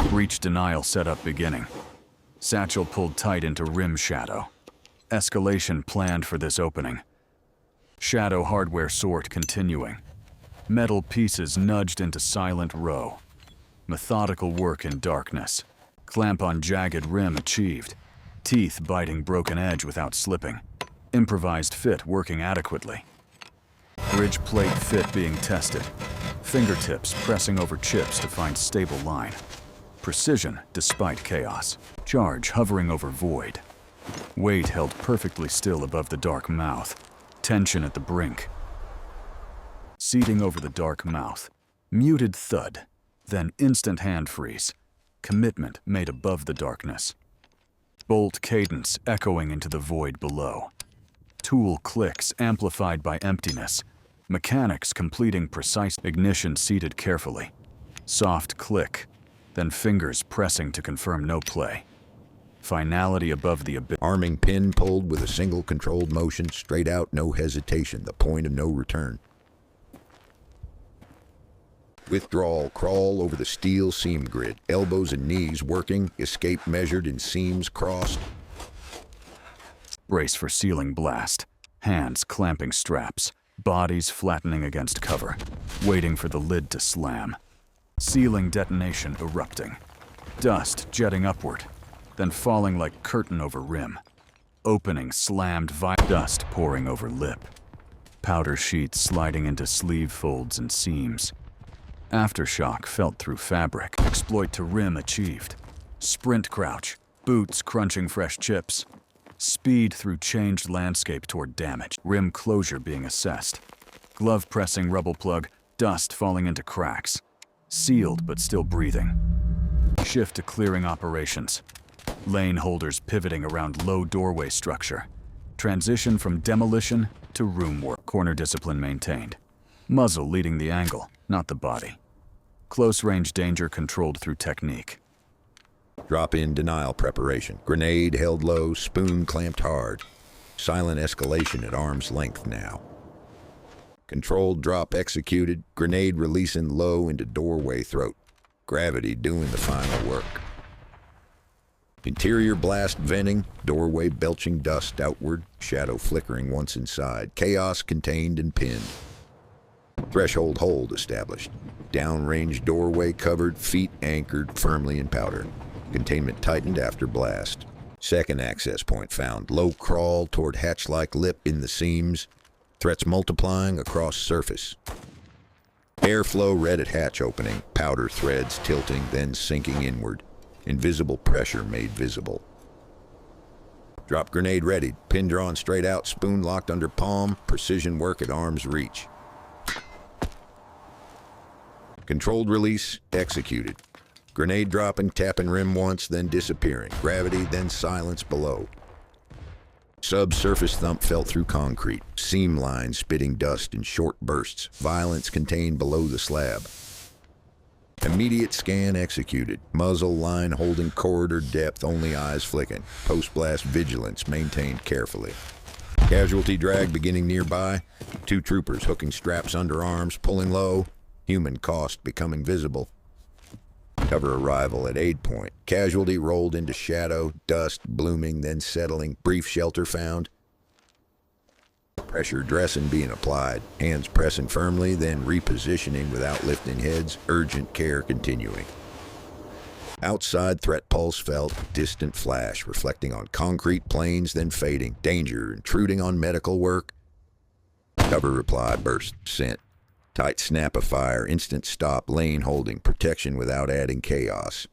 Breach denial setup beginning. Satchel pulled tight into rim shadow. Escalation planned for this opening. Shadow hardware sort continuing. Metal pieces nudged into silent row. Methodical work in darkness. Clamp on jagged rim achieved. Teeth biting broken edge without slipping. Improvised fit working adequately. Bridge plate fit being tested. Fingertips pressing over chips to find stable line. Precision despite chaos. Charge hovering over void. Weight held perfectly still above the dark mouth. Tension at the brink. Seating over the dark mouth. Muted thud. Then instant hand freeze. Commitment made above the darkness. Bolt cadence echoing into the void below. Tool clicks amplified by emptiness. Mechanics completing precise ignition seated carefully. Soft click, then fingers pressing to confirm no play. Finality above the abyss. Arming pin pulled with a single controlled motion, straight out, no hesitation, the point of no return. Withdrawal, crawl over the steel seam grid, elbows and knees working, escape measured in seams crossed. Brace for ceiling blast, hands clamping straps, bodies flattening against cover, waiting for the lid to slam. Ceiling detonation erupting. Dust jetting upward, then falling like curtain over rim. Opening slammed dust pouring over lip. Powder sheets sliding into sleeve folds and seams. Aftershock felt through fabric. Exploit to rim achieved. Sprint crouch, boots crunching fresh chips. Speed through changed landscape toward damage. Rim closure being assessed. Glove pressing rubble plug, dust falling into cracks. Sealed but still breathing. Shift to clearing operations. Lane holders pivoting around low doorway structure. Transition from demolition to room work. Corner discipline maintained. Muzzle leading the angle, not the body. Close range danger controlled through technique. Drop-in denial preparation. Grenade held low, spoon clamped hard. Silent escalation at arm's length now. Controlled drop executed. Grenade releasing low into doorway throat. Gravity doing the final work. Interior blast venting. Doorway belching dust outward. Shadow flickering once inside. Chaos contained and pinned. Threshold hold established. Downrange doorway covered, feet anchored firmly in powder. Containment tightened after blast. Second access point found. Low crawl toward hatch-like lip in the seams. Threats multiplying across surface. Airflow red at hatch opening. Powder threads tilting, then sinking inward. Invisible pressure made visible. Drop grenade readied. Pin drawn straight out, spoon locked under palm. Precision work at arm's reach. Controlled release executed. Grenade dropping, tapping rim once, then disappearing. Gravity, then silence below. Subsurface thump felt through concrete. Seam line spitting dust in short bursts. Violence contained below the slab. Immediate scan executed. Muzzle line holding corridor depth, only eyes flicking. Post-blast vigilance maintained carefully. Casualty drag beginning nearby. 2 troopers hooking straps under arms, pulling low. Human cost becoming visible. Cover arrival at aid point. Casualty rolled into shadow, dust blooming, then settling. Brief shelter found. Pressure dressing being applied. Hands pressing firmly, then repositioning without lifting heads. Urgent care continuing. Outside threat pulse felt. Distant flash reflecting on concrete planes, then fading. Danger intruding on medical work. Cover reply burst sent. Tight snap of fire, instant stop, lane holding, protection without adding chaos.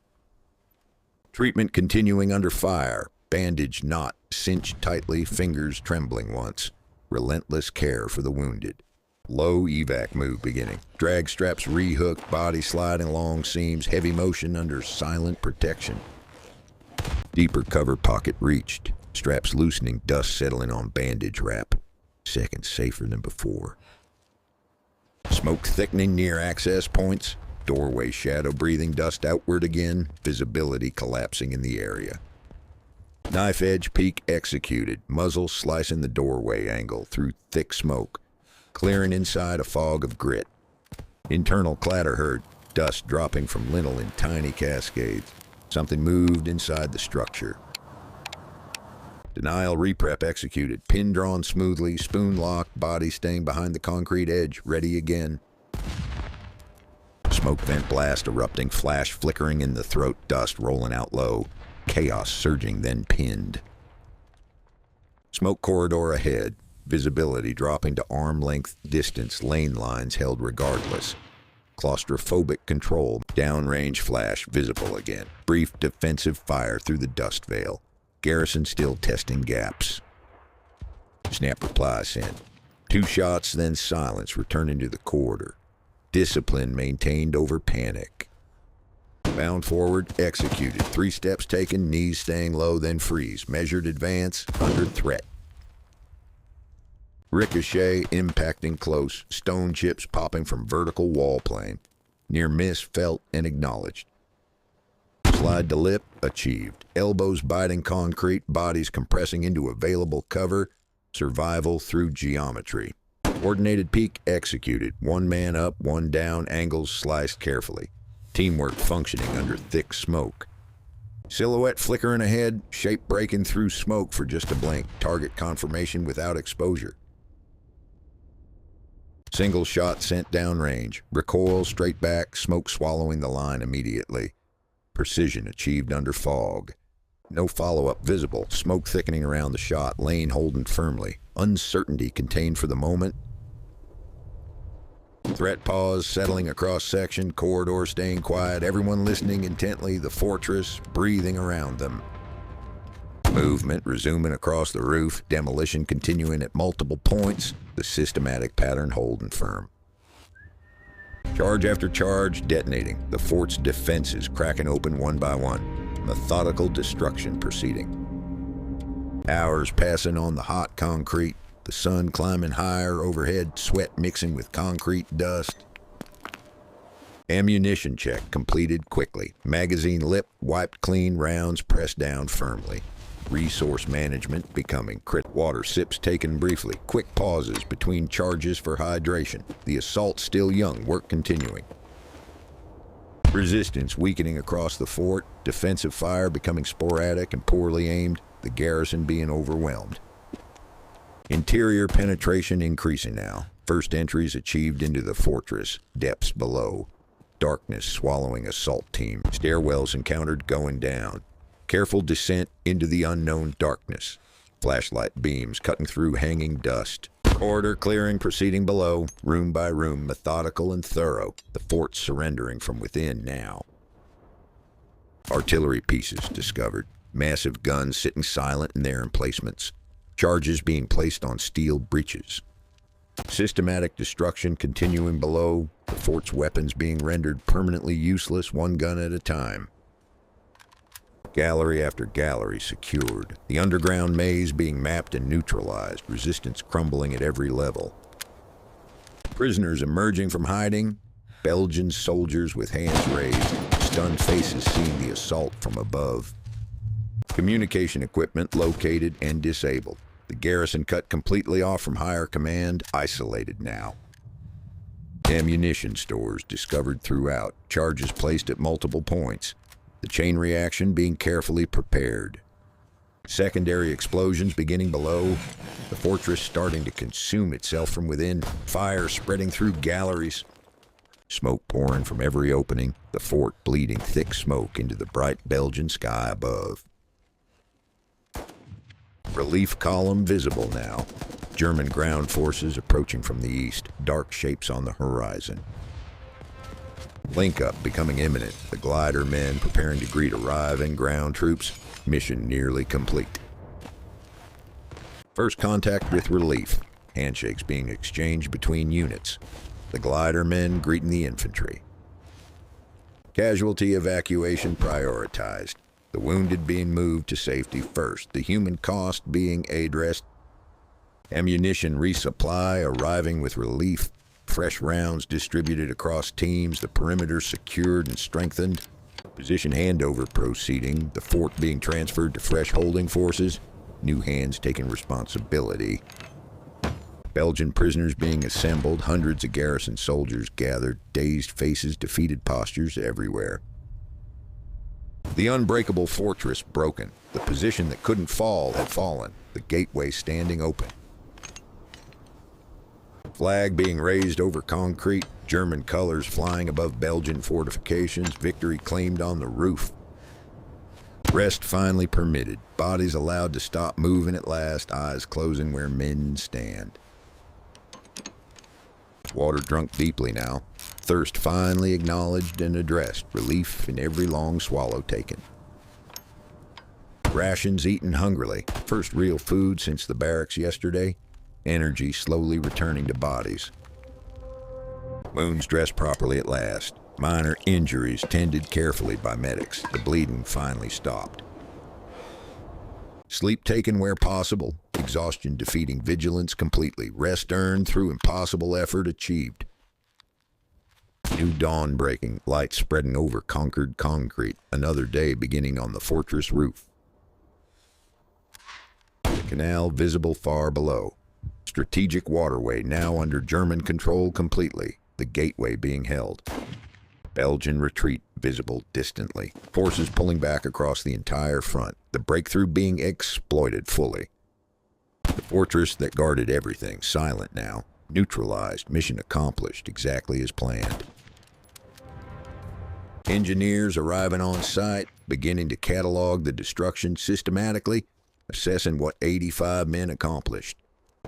Treatment continuing under fire, bandage knot, cinched tightly, fingers trembling once. Relentless care for the wounded. Low evac move beginning. Drag straps rehooked, body sliding along seams, heavy motion under silent protection. Deeper cover pocket reached. Straps loosening, dust settling on bandage wrap. Seconds safer than before. Smoke thickening near access points. Doorway shadow breathing dust outward again. Visibility collapsing in the area. Knife edge peek executed. Muzzle slicing the doorway angle through thick smoke. Clearing inside a fog of grit. Internal clatter heard. Dust dropping from lintel in tiny cascades. Something moved inside the structure. Denial reprep executed. Pin drawn smoothly, spoon locked, body staying behind the concrete edge, ready again. Smoke vent blast erupting, flash flickering in the throat, dust rolling out low. Chaos surging, then pinned. Smoke corridor ahead. Visibility dropping to arm-length distance, lane lines held regardless. Claustrophobic control, downrange flash visible again. Brief defensive fire through the dust veil. Garrison still testing gaps. Snap reply sent. 2 shots, then silence, returning to the corridor. Discipline maintained over panic. Bound forward, executed. 3 steps taken, knees staying low, then freeze. Measured advance, under threat. Ricochet, impacting close. Stone chips popping from vertical wall plane. Near miss, felt and acknowledged. Slide to lip, achieved. Elbows biting concrete, bodies compressing into available cover. Survival through geometry. Coordinated peek executed. 1 man up, 1 down, angles sliced carefully. Teamwork functioning under thick smoke. Silhouette flickering ahead, shape breaking through smoke for just a blink. Target confirmation without exposure. Single shot sent downrange. Recoil straight back, smoke swallowing the line immediately. Precision achieved under fog. No follow-up visible. Smoke thickening around the shot, lane holding firmly. Uncertainty contained for the moment. Threat pause, settling across section, corridor staying quiet, everyone listening intently, the fortress breathing around them. Movement resuming across the roof, demolition continuing at multiple points, the systematic pattern holding firm. Charge after charge detonating, the fort's defenses cracking open one by one, methodical destruction proceeding. Hours passing on the hot concrete, the sun climbing higher overhead, sweat mixing with concrete dust. Ammunition check completed quickly. Magazine lip wiped clean, rounds pressed down firmly. Resource management becoming crit. Water sips taken briefly. Quick pauses between charges for hydration. The assault still young, work continuing. Resistance weakening across the fort. Defensive fire becoming sporadic and poorly aimed. The garrison being overwhelmed. Interior penetration increasing now. First entries achieved into the fortress. Depths below. Darkness swallowing assault team. Stairwells encountered going down. Careful descent into the unknown darkness. Flashlight beams cutting through hanging dust. Corridor clearing proceeding below. Room by room, methodical and thorough. The fort surrendering from within now. Artillery pieces discovered. Massive guns sitting silent in their emplacements. Charges being placed on steel breaches. Systematic destruction continuing below. The fort's weapons being rendered permanently useless, 1 gun at a time. Gallery after gallery secured. The underground maze being mapped and neutralized. Resistance crumbling at every level. Prisoners emerging from hiding. Belgian soldiers with hands raised. Stunned faces seeing the assault from above. Communication equipment located and disabled. The garrison cut completely off from higher command, isolated now. Ammunition stores discovered throughout. Charges placed at multiple points. The chain reaction being carefully prepared. Secondary explosions beginning below. The fortress starting to consume itself from within. Fire spreading through galleries. Smoke pouring from every opening. The fort bleeding thick smoke into the bright Belgian sky above. Relief column visible now. German ground forces approaching from the east, dark shapes on the horizon. Link-up becoming imminent, the glider men preparing to greet arriving ground troops, mission nearly complete. First contact with relief, handshakes being exchanged between units, the glider men greeting the infantry. Casualty evacuation prioritized, the wounded being moved to safety first, the human cost being addressed. Ammunition resupply arriving with relief, fresh rounds distributed across teams, the perimeter secured and strengthened. Position handover proceeding, the fort being transferred to fresh holding forces, new hands taking responsibility. Belgian prisoners being assembled, hundreds of garrison soldiers gathered, dazed faces, defeated postures everywhere. The unbreakable fortress broken, the position that couldn't fall had fallen, the gateway standing open. Flag being raised over concrete, German colors flying above Belgian fortifications, victory claimed on the roof. Rest finally permitted, bodies allowed to stop moving at last, eyes closing where men stand. Water drunk deeply now, thirst finally acknowledged and addressed, relief in every long swallow taken. Rations eaten hungrily, first real food since the barracks yesterday, energy slowly returning to bodies. Wounds dressed properly at last, minor injuries tended carefully by medics, the bleeding finally stopped. Sleep taken where possible, exhaustion defeating vigilance completely, rest earned through impossible effort achieved. New dawn breaking, light spreading over conquered concrete, another day beginning on the fortress roof. The canal visible far below. Strategic waterway now under German control completely, the gateway being held. Belgian retreat visible distantly, forces pulling back across the entire front, the breakthrough being exploited fully. The fortress that guarded everything, silent now, neutralized, mission accomplished exactly as planned. Engineers arriving on site, beginning to catalog the destruction systematically, assessing what 85 men accomplished.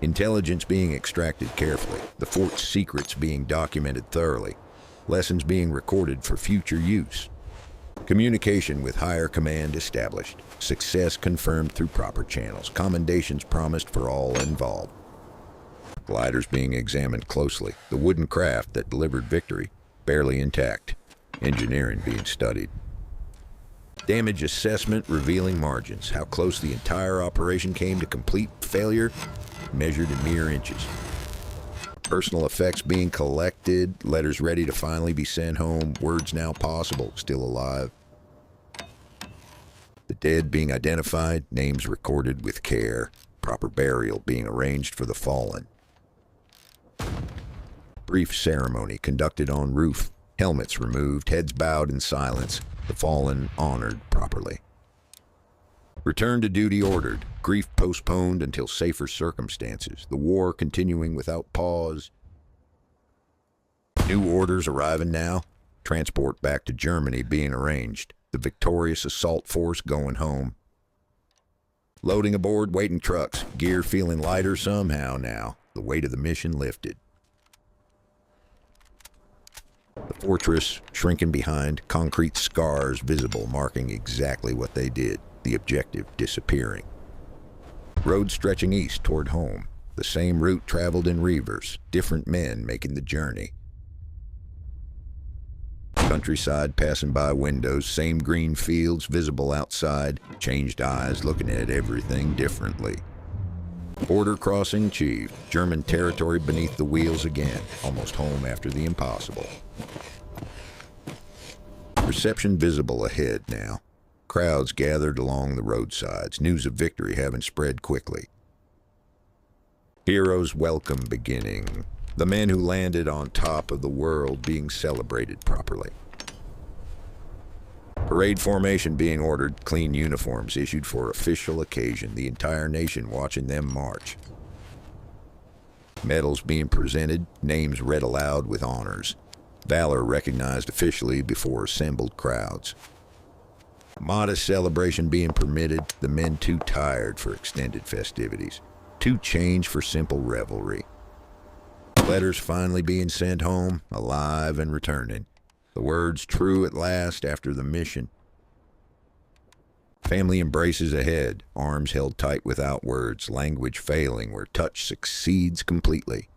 Intelligence being extracted carefully, the fort's secrets being documented thoroughly, lessons being recorded for future use. Communication with higher command established, success confirmed through proper channels, commendations promised for all involved. Gliders being examined closely, the wooden craft that delivered victory, barely intact, engineering being studied. Damage assessment revealing margins, how close the entire operation came to complete failure, measured in mere inches. Personal effects being collected, letters ready to finally be sent home, words now possible, still alive. The dead being identified, names recorded with care, proper burial being arranged for the fallen. Brief ceremony conducted en route, helmets removed, heads bowed in silence, the fallen honored properly. Return to duty ordered, grief postponed until safer circumstances, the war continuing without pause. New orders arriving now, transport back to Germany being arranged, the victorious assault force going home. Loading aboard waiting trucks, gear feeling lighter somehow now, the weight of the mission lifted. The fortress shrinking behind, concrete scars visible marking exactly what they did, the objective disappearing. Road stretching east toward home, the same route traveled in reverse, different men making the journey. Countryside passing by windows, same green fields visible outside, changed eyes looking at everything differently. Border crossing achieved, German territory beneath the wheels again, almost home after the impossible. Reception visible ahead now. Crowds gathered along the roadsides, news of victory having spread quickly. Heroes' welcome beginning. The men who landed on top of the world being celebrated properly. Parade formation being ordered, clean uniforms issued for official occasion, the entire nation watching them march. Medals being presented, names read aloud with honors. Valor recognized officially before assembled crowds. Modest celebration being permitted, the men too tired for extended festivities. Too changed for simple revelry. Letters finally being sent home, alive and returning. The words true at last after the mission. Family embraces ahead, arms held tight without words, language failing where touch succeeds completely.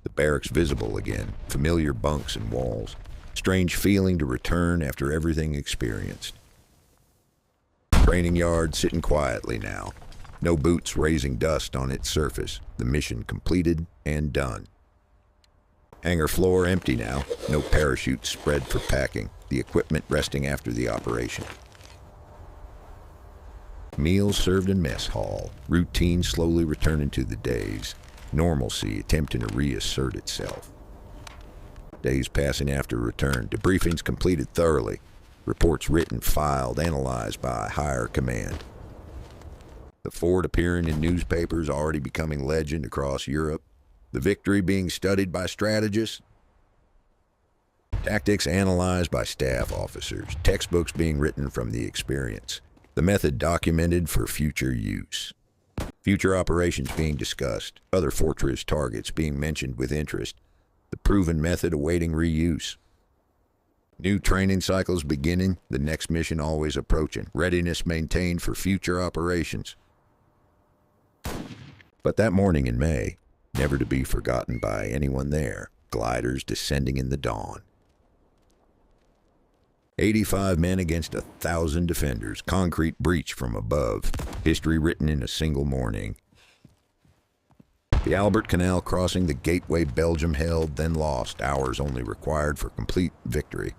The barracks visible again, familiar bunks and walls. Strange feeling to return after everything experienced. Training yard sitting quietly now. No boots raising dust on its surface. The mission completed and done. Hangar floor empty now. No parachutes spread for packing. The equipment resting after the operation. Meals served in mess hall. Routine slowly returning to the days. Normalcy attempting to reassert itself. Days passing after return. Debriefings completed thoroughly. Reports written, filed, analyzed by higher command. The fort appearing in newspapers, already becoming legend across Europe. The victory being studied by strategists. Tactics analyzed by staff officers. Textbooks being written from the experience. The method documented for future use. Future operations being discussed. Other fortress targets being mentioned with interest. The proven method awaiting reuse. New training cycles beginning, the next mission always approaching. Readiness maintained for future operations. But that morning in May, never to be forgotten by anyone there, gliders descending in the dawn. 85 men against 1,000 defenders, concrete breach from above, history written in a single morning. The Albert Canal crossing the gateway Belgium held, then lost, hours only required for complete victory.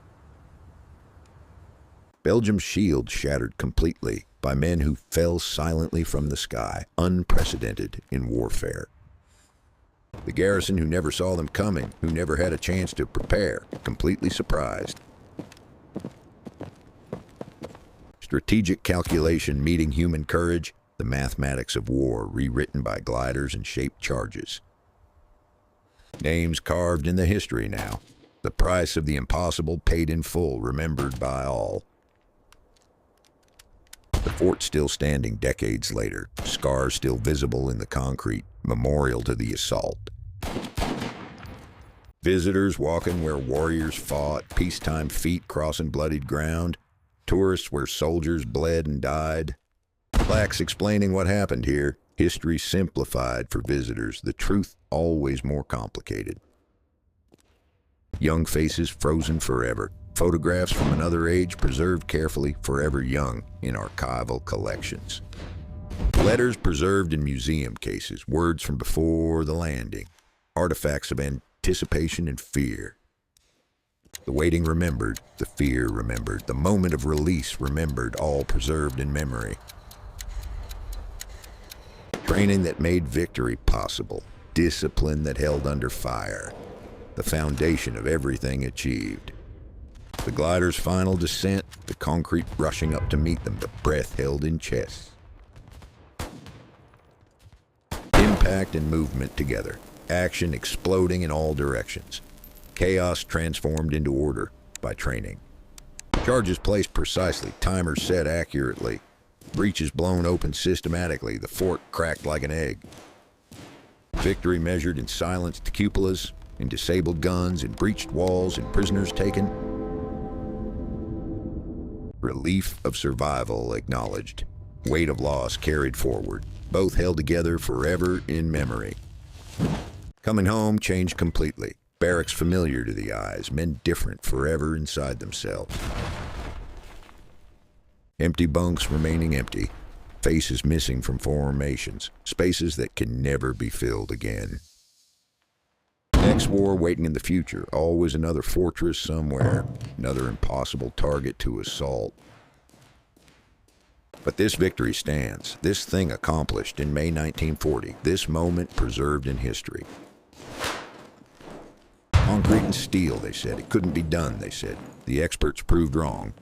Belgium's shield shattered completely by men who fell silently from the sky, unprecedented in warfare. The garrison who never saw them coming, who never had a chance to prepare, completely surprised. Strategic calculation meeting human courage, the mathematics of war rewritten by gliders and shaped charges. Names carved in the history now, the price of the impossible paid in full, remembered by all. The fort still standing decades later, scars still visible in the concrete, memorial to the assault. Visitors walking where warriors fought, peacetime feet crossing bloodied ground, tourists where soldiers bled and died. Plaques explaining what happened here, history simplified for visitors, the truth always more complicated. Young faces frozen forever, photographs from another age preserved carefully, forever young in archival collections. Letters preserved in museum cases, words from before the landing, artifacts of anticipation and fear. The waiting remembered, the fear remembered, the moment of release remembered, all preserved in memory. Training that made victory possible, discipline that held under fire, the foundation of everything achieved. The glider's final descent, the concrete rushing up to meet them, the breath held in chests. Impact and movement together, action exploding in all directions. Chaos transformed into order by training. Charges placed precisely, timers set accurately. Breaches blown open systematically, the fort cracked like an egg. Victory measured in silenced cupolas, in disabled guns, in breached walls, in prisoners taken. Relief of survival acknowledged. Weight of loss carried forward. Both held together forever in memory. Coming home changed completely. Barracks familiar to the eyes, men different forever inside themselves. Empty bunks remaining empty. Faces missing from formations. Spaces that can never be filled again. Next war waiting in the future, always another fortress somewhere, another impossible target to assault. But this victory stands, this thing accomplished in May 1940, this moment preserved in history. Concrete and steel, they said. It couldn't be done, they said. The experts proved wrong.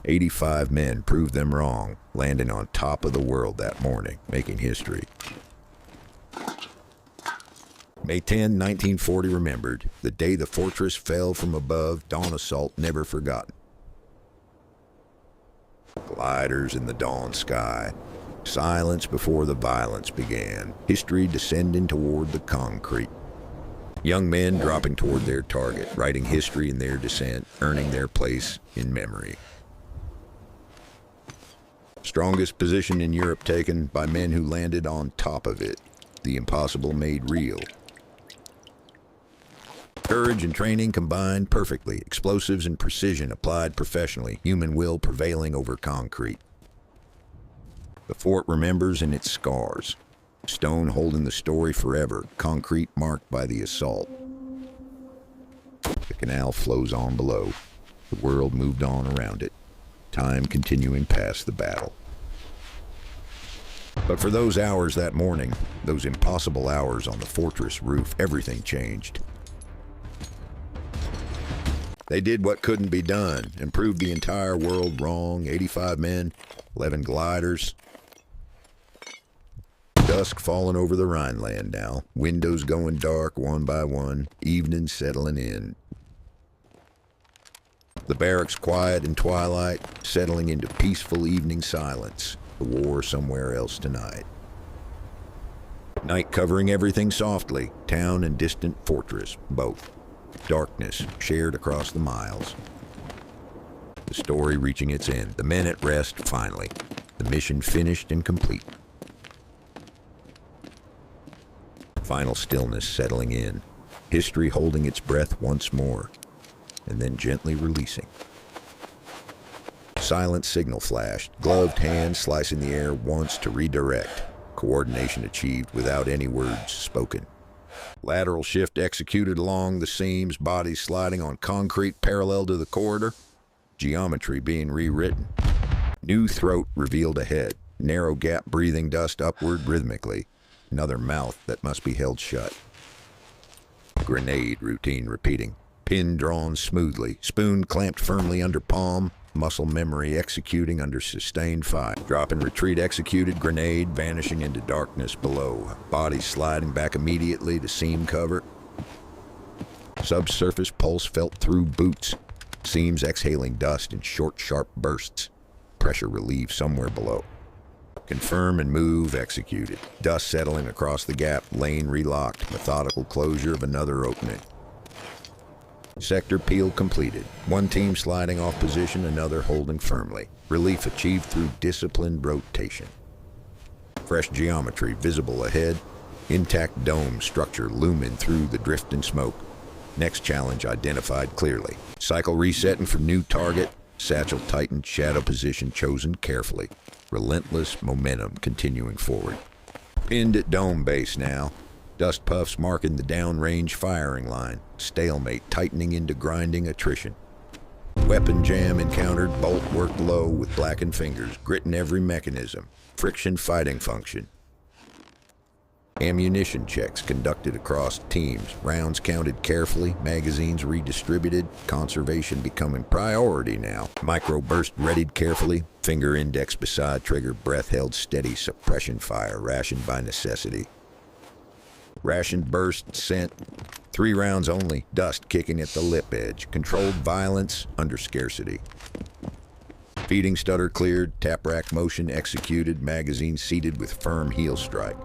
85 men proved them wrong, landing on top of the world that morning, making history. May 10, 1940 remembered, the day the fortress fell from above, dawn assault never forgotten. Gliders in the dawn sky. Silence before the violence began. History descending toward the concrete. Young men dropping toward their target, writing history in their descent, earning their place in memory. Strongest position in Europe taken by men who landed on top of it. The impossible made real. Courage and training combined perfectly. Explosives and precision applied professionally. Human will prevailing over concrete. The fort remembers in its scars. Stone holding the story forever. Concrete marked by the assault. The canal flows on below. The world moved on around it. Time continuing past the battle. But for those hours that morning, those impossible hours on the fortress roof, everything changed. They did what couldn't be done and proved the entire world wrong. 85 men, 11 gliders. Dusk falling over the Rhineland now. Windows going dark one by one. Evening settling in. The barracks quiet in twilight, settling into peaceful evening silence. The war somewhere else tonight. Night covering everything softly. Town and distant fortress, both. Darkness shared across the miles. The story reaching its end. The men at rest, finally. The mission finished and complete. Final stillness settling in. History holding its breath once more, and then gently releasing. Silent signal flashed. Gloved hands slicing the air once to redirect. Coordination achieved without any words spoken. Lateral shift executed along the seams, bodies sliding on concrete parallel to the corridor. Geometry being rewritten. New throat revealed ahead. Narrow gap breathing dust upward rhythmically. Another mouth that must be held shut. Grenade routine repeating. Pin drawn smoothly. Spoon clamped firmly under palm. Muscle memory executing under sustained fire. Drop and retreat executed. Grenade vanishing into darkness below. Body sliding back immediately to seam cover. Subsurface pulse felt through boots. Seams exhaling dust in short, sharp bursts. Pressure relieved somewhere below. Confirm and move executed. Dust settling across the gap. Lane relocked. Methodical closure of another opening. Sector peel completed. One team sliding off position, another holding firmly. Relief achieved through disciplined rotation. Fresh geometry visible ahead. Intact dome structure looming through the drift and smoke. Next challenge identified clearly. Cycle resetting for new target. Satchel tightened, shadow position chosen carefully. Relentless momentum continuing forward. Pinned at dome base now. Dust puffs marking the downrange firing line. Stalemate tightening into grinding attrition. Weapon jam encountered, bolt worked low with blackened fingers, gritting every mechanism. Friction fighting function. Ammunition checks conducted across teams. Rounds counted carefully, magazines redistributed, conservation becoming priority now. Microburst readied carefully, finger index beside trigger, breath held steady, suppression fire rationed by necessity. Ration burst sent. 3 rounds only, dust kicking at the lip edge. Controlled violence under scarcity. Feeding stutter cleared, tap rack motion executed, magazine seated with firm heel strike.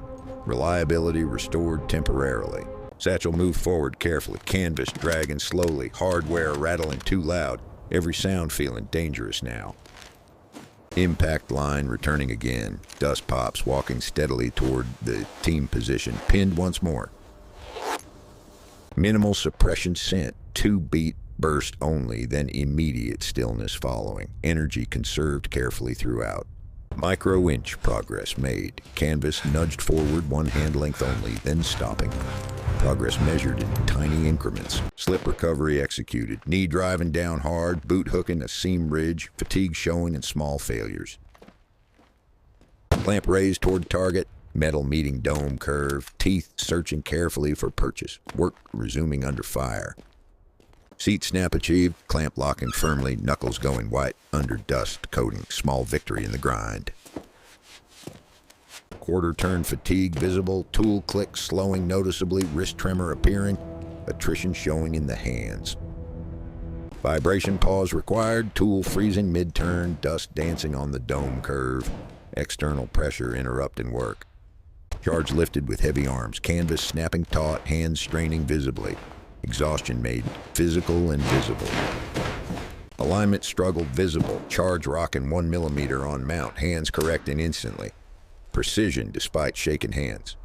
Reliability restored temporarily. Satchel moved forward carefully, canvas dragging slowly, hardware rattling too loud, every sound feeling dangerous now. Impact line returning again, dust pops walking steadily toward the team position, pinned once more. Minimal suppression sent, 2-beat burst only, then immediate stillness following, energy conserved carefully throughout. Micro-inch progress made. Canvas nudged forward 1 hand length only, then stopping. Progress measured in tiny increments. Slip recovery executed. Knee driving down hard, boot hooking a seam ridge, fatigue showing in small failures. Clamp raised toward target, metal meeting dome curve, teeth searching carefully for purchase, work resuming under fire. Seat snap achieved, clamp locking firmly, knuckles going white, under dust coating, small victory in the grind. Quarter turn fatigue visible, tool click slowing noticeably, wrist tremor appearing, attrition showing in the hands. Vibration pause required, tool freezing mid-turn, dust dancing on the dome curve, external pressure interrupting work. Charge lifted with heavy arms, canvas snapping taut, hands straining visibly. Exhaustion made physical and visible. Alignment struggled visible, charge rocking 1 millimeter on mount, hands correcting instantly. Precision despite shaking hands.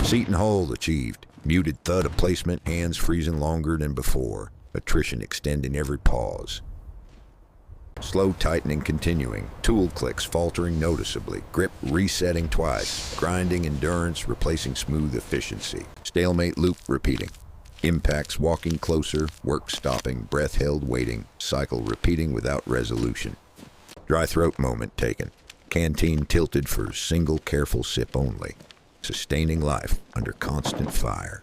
Seat and hold achieved. Muted thud of placement, hands freezing longer than before. Attrition extending every pause. Slow tightening continuing. Tool clicks faltering noticeably. Grip resetting twice. Grinding endurance replacing smooth efficiency. Stalemate loop repeating. Impacts walking closer. Work stopping. Breath held waiting. Cycle repeating without resolution. Dry throat moment taken. Canteen tilted for single careful sip only. Sustaining life under constant fire.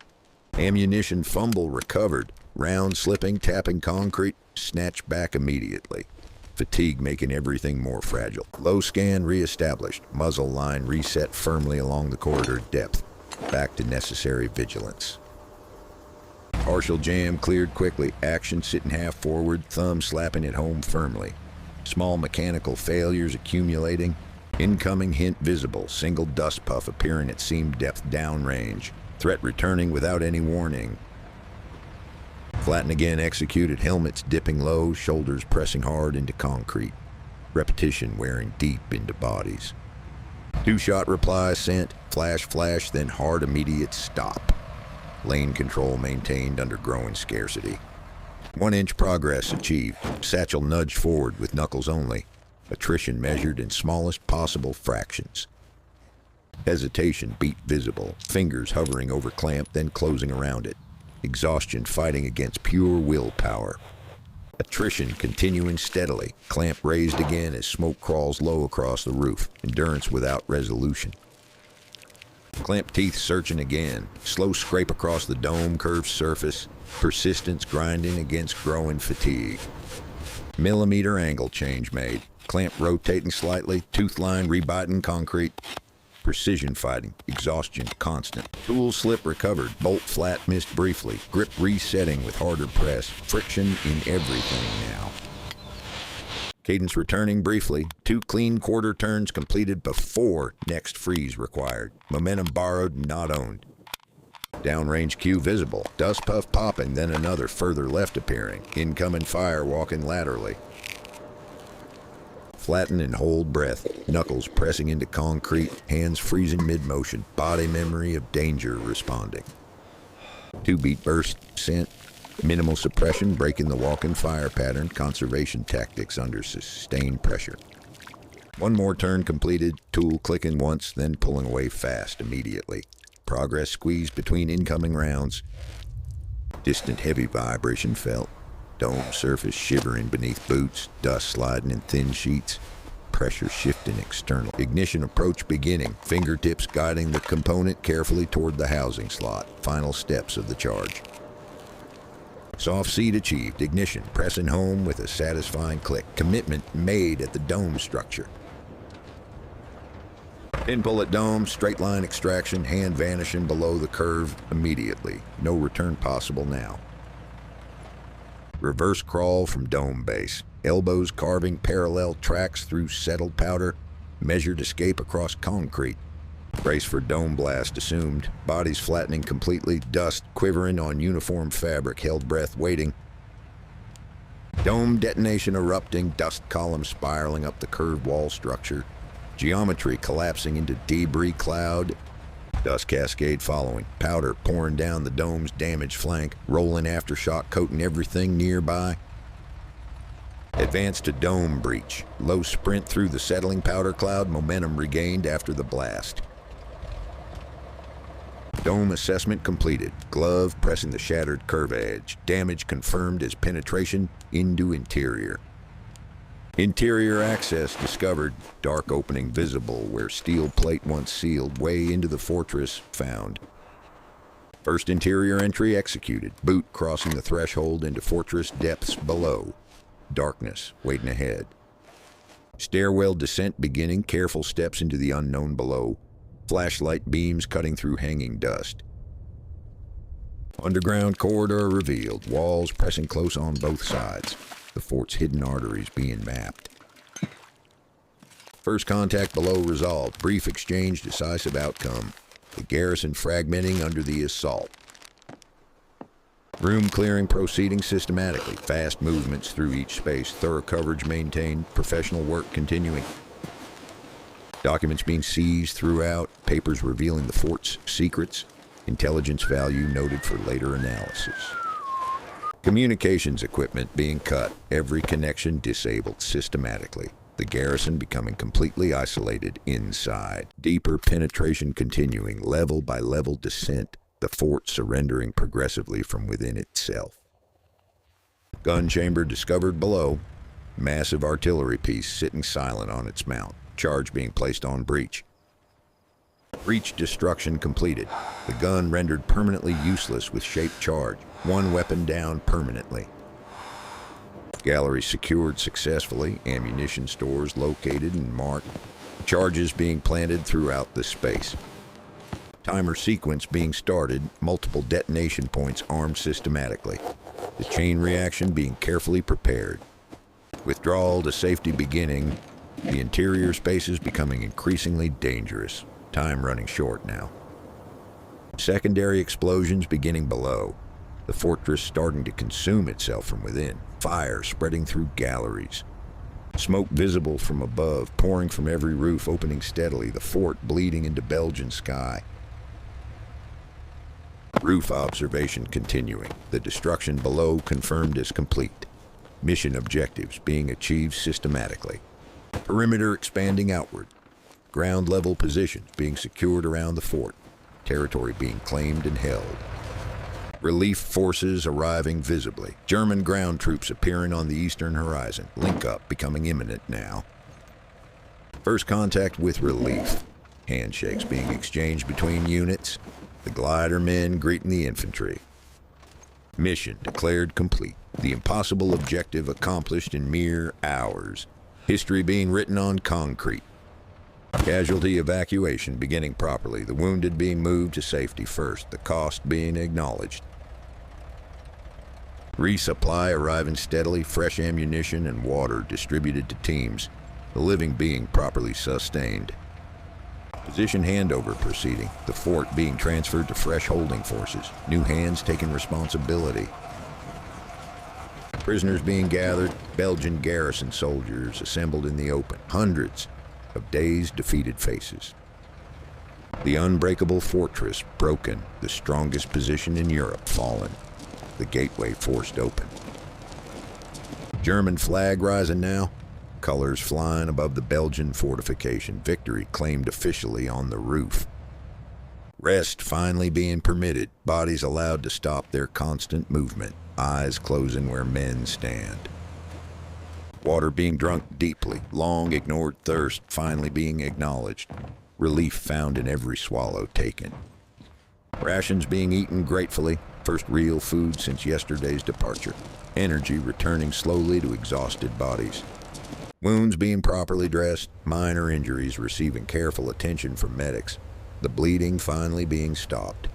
Ammunition fumble recovered. Round slipping, tapping concrete, snatched back immediately. Fatigue making everything more fragile. Low scan reestablished. Muzzle line reset firmly along the corridor depth. Back to necessary vigilance. Partial jam cleared quickly. Action sitting half forward, thumb slapping it home firmly. Small mechanical failures accumulating. Incoming hint visible. Single dust puff appearing at seam depth downrange. Threat returning without any warning. Flatten again executed, helmets dipping low, shoulders pressing hard into concrete. Repetition wearing deep into bodies. 2-shot reply sent, flash, flash, then hard immediate stop. Lane control maintained under growing scarcity. 1-inch progress achieved, satchel nudged forward with knuckles only. Attrition measured in smallest possible fractions. Hesitation beat visible, fingers hovering over clamp, then closing around it. Exhaustion fighting against pure willpower. Attrition continuing steadily. Clamp raised again as smoke crawls low across the roof. Endurance without resolution. Clamp teeth searching again. Slow scrape across the dome curved surface. Persistence grinding against growing fatigue. Millimeter angle change made. Clamp rotating slightly. Tooth line rebiting concrete. Precision fighting, exhaustion constant. Tool slip recovered, bolt flat missed briefly, grip resetting with harder press, friction in everything now. Cadence returning briefly, 2 clean quarter turns completed before next freeze required. Momentum borrowed, not owned. Downrange cue visible, dust puff popping, then another further left appearing. Incoming fire walking laterally. Flatten and hold breath, knuckles pressing into concrete, hands freezing mid-motion, body memory of danger responding. 2-beat burst sent, minimal suppression breaking the walk-in fire pattern, conservation tactics under sustained pressure. 1 more turn completed, tool clicking once, then pulling away fast immediately. Progress squeezed between incoming rounds. Distant heavy vibration felt. Dome surface shivering beneath boots, dust sliding in thin sheets, pressure shifting external. Ignition approach beginning, fingertips guiding the component carefully toward the housing slot. Final steps of the charge. Soft seat achieved, ignition pressing home with a satisfying click. Commitment made at the dome structure. Pin pull at dome, straight line extraction, hand vanishing below the curve immediately. No return possible now. Reverse crawl from dome base. Elbows carving parallel tracks through settled powder. Measured escape across concrete. Brace for dome blast assumed. Bodies flattening completely. Dust quivering on uniform fabric. Held breath waiting. Dome detonation erupting. Dust columns spiraling up the curved wall structure. Geometry collapsing into debris cloud. Dust cascade following. Powder pouring down the dome's damaged flank. Rolling aftershock coating everything nearby. Advance to dome breach. Low sprint through the settling powder cloud. Momentum regained after the blast. Dome assessment completed. Glove pressing the shattered curve edge. Damage confirmed as penetration into interior. Interior access discovered. Dark opening visible where steel plate once sealed way into the fortress found. First interior entry executed. Boot crossing the threshold into fortress depths below. Darkness waiting ahead. Stairwell descent beginning. Careful steps into the unknown below. Flashlight beams cutting through hanging dust. Underground corridor revealed, walls pressing close on both sides, the fort's hidden arteries being mapped. First contact below resolved, brief exchange, decisive outcome. The garrison fragmenting under the assault. Room clearing proceeding systematically, fast movements through each space, thorough coverage maintained, professional work continuing. Documents being seized throughout, papers revealing the fort's secrets, intelligence value noted for later analysis. Communications equipment being cut, every connection disabled systematically. The garrison becoming completely isolated inside. Deeper penetration continuing, level by level descent, the fort surrendering progressively from within itself. Gun chamber discovered below, massive artillery piece sitting silent on its mount, charge being placed on breach. Breach destruction completed, the gun rendered permanently useless with shaped charge, one weapon down permanently. Gallery secured successfully, ammunition stores located and marked, charges being planted throughout the space. Timer sequence being started, multiple detonation points armed systematically. The chain reaction being carefully prepared. Withdrawal to safety beginning, the interior spaces becoming increasingly dangerous. Time running short now. Secondary explosions beginning below. The fortress starting to consume itself from within. Fire spreading through galleries. Smoke visible from above, pouring from every roof, opening steadily. The fort bleeding into Belgian sky. Roof observation continuing. The destruction below confirmed as complete. Mission objectives being achieved systematically. Perimeter expanding outward. Ground level positions being secured around the fort. Territory being claimed and held. Relief forces arriving visibly. German ground troops appearing on the eastern horizon. Link up becoming imminent now. First contact with relief. Handshakes being exchanged between units. The glider men greeting the infantry. Mission declared complete. The impossible objective accomplished in mere hours. History being written on concrete. Casualty evacuation beginning properly. The wounded being moved to safety first. The cost being acknowledged. Resupply arriving steadily, fresh ammunition and water distributed to teams, the living being properly sustained. Position handover proceeding, the fort being transferred to fresh holding forces, new hands taking responsibility. Prisoners being gathered, Belgian garrison soldiers assembled in the open, hundreds of dazed, defeated faces. The unbreakable fortress broken, the strongest position in Europe fallen. The gateway forced open. German flag rising now, colors flying above the Belgian fortification, victory claimed officially on the roof. Rest finally being permitted, bodies allowed to stop their constant movement, eyes closing where men stand. Water being drunk deeply, long ignored thirst finally being acknowledged, relief found in every swallow taken. Rations being eaten gratefully, first real food since yesterday's departure. Energy returning slowly to exhausted bodies. Wounds being properly dressed, minor injuries receiving careful attention from medics. The bleeding finally being stopped.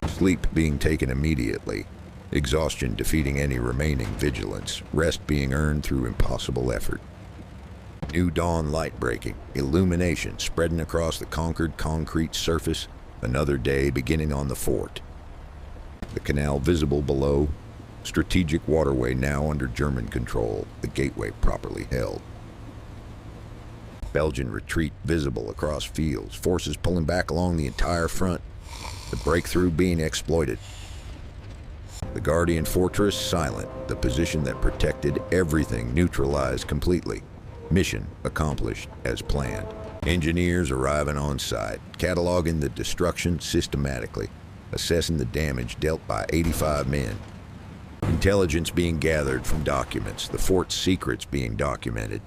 Sleep being taken immediately. Exhaustion defeating any remaining vigilance. Rest being earned through impossible effort. New dawn light breaking. Illumination spreading across the conquered concrete surface. Another day beginning on the fort. The canal visible below. Strategic waterway now under German control. The gateway properly held. Belgian retreat visible across fields. Forces pulling back along the entire front. The breakthrough being exploited. The Guardian Fortress silent. The position that protected everything neutralized completely. Mission accomplished as planned. Engineers arriving on site. Cataloging the destruction systematically. Assessing the damage dealt by 85 men. Intelligence being gathered from documents, the fort's secrets being documented,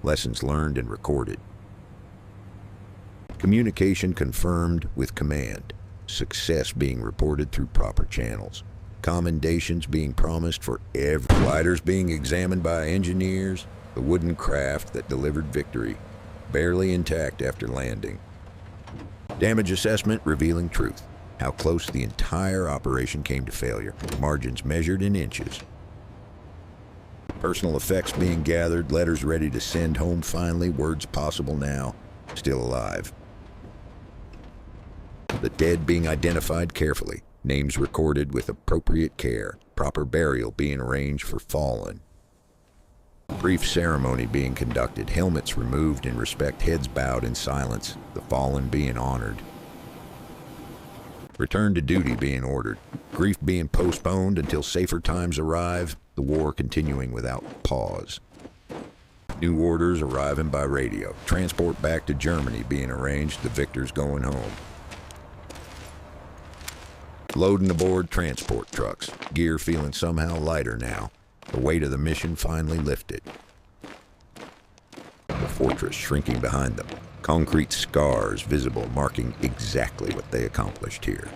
lessons learned and recorded. Communication confirmed with command, success being reported through proper channels, commendations being promised for every gliders being examined by engineers, the wooden craft that delivered victory, barely intact after landing. Damage assessment revealing truth. how close the entire operation came to failure, margins measured in inches. Personal effects being gathered, letters ready to send home finally, words possible now, still alive. The dead being identified carefully, names recorded with appropriate care, proper burial being arranged for fallen. Brief ceremony being conducted, helmets removed in respect, heads bowed in silence, the fallen being honored. Return to duty being ordered, grief being postponed until safer times arrive, the war continuing without pause. New orders arriving by radio, transport back to Germany being arranged, the victors going home. Loading aboard transport trucks, gear feeling somehow lighter now, the weight of the mission finally lifted. The fortress shrinking behind them, concrete scars visible marking exactly what they accomplished here.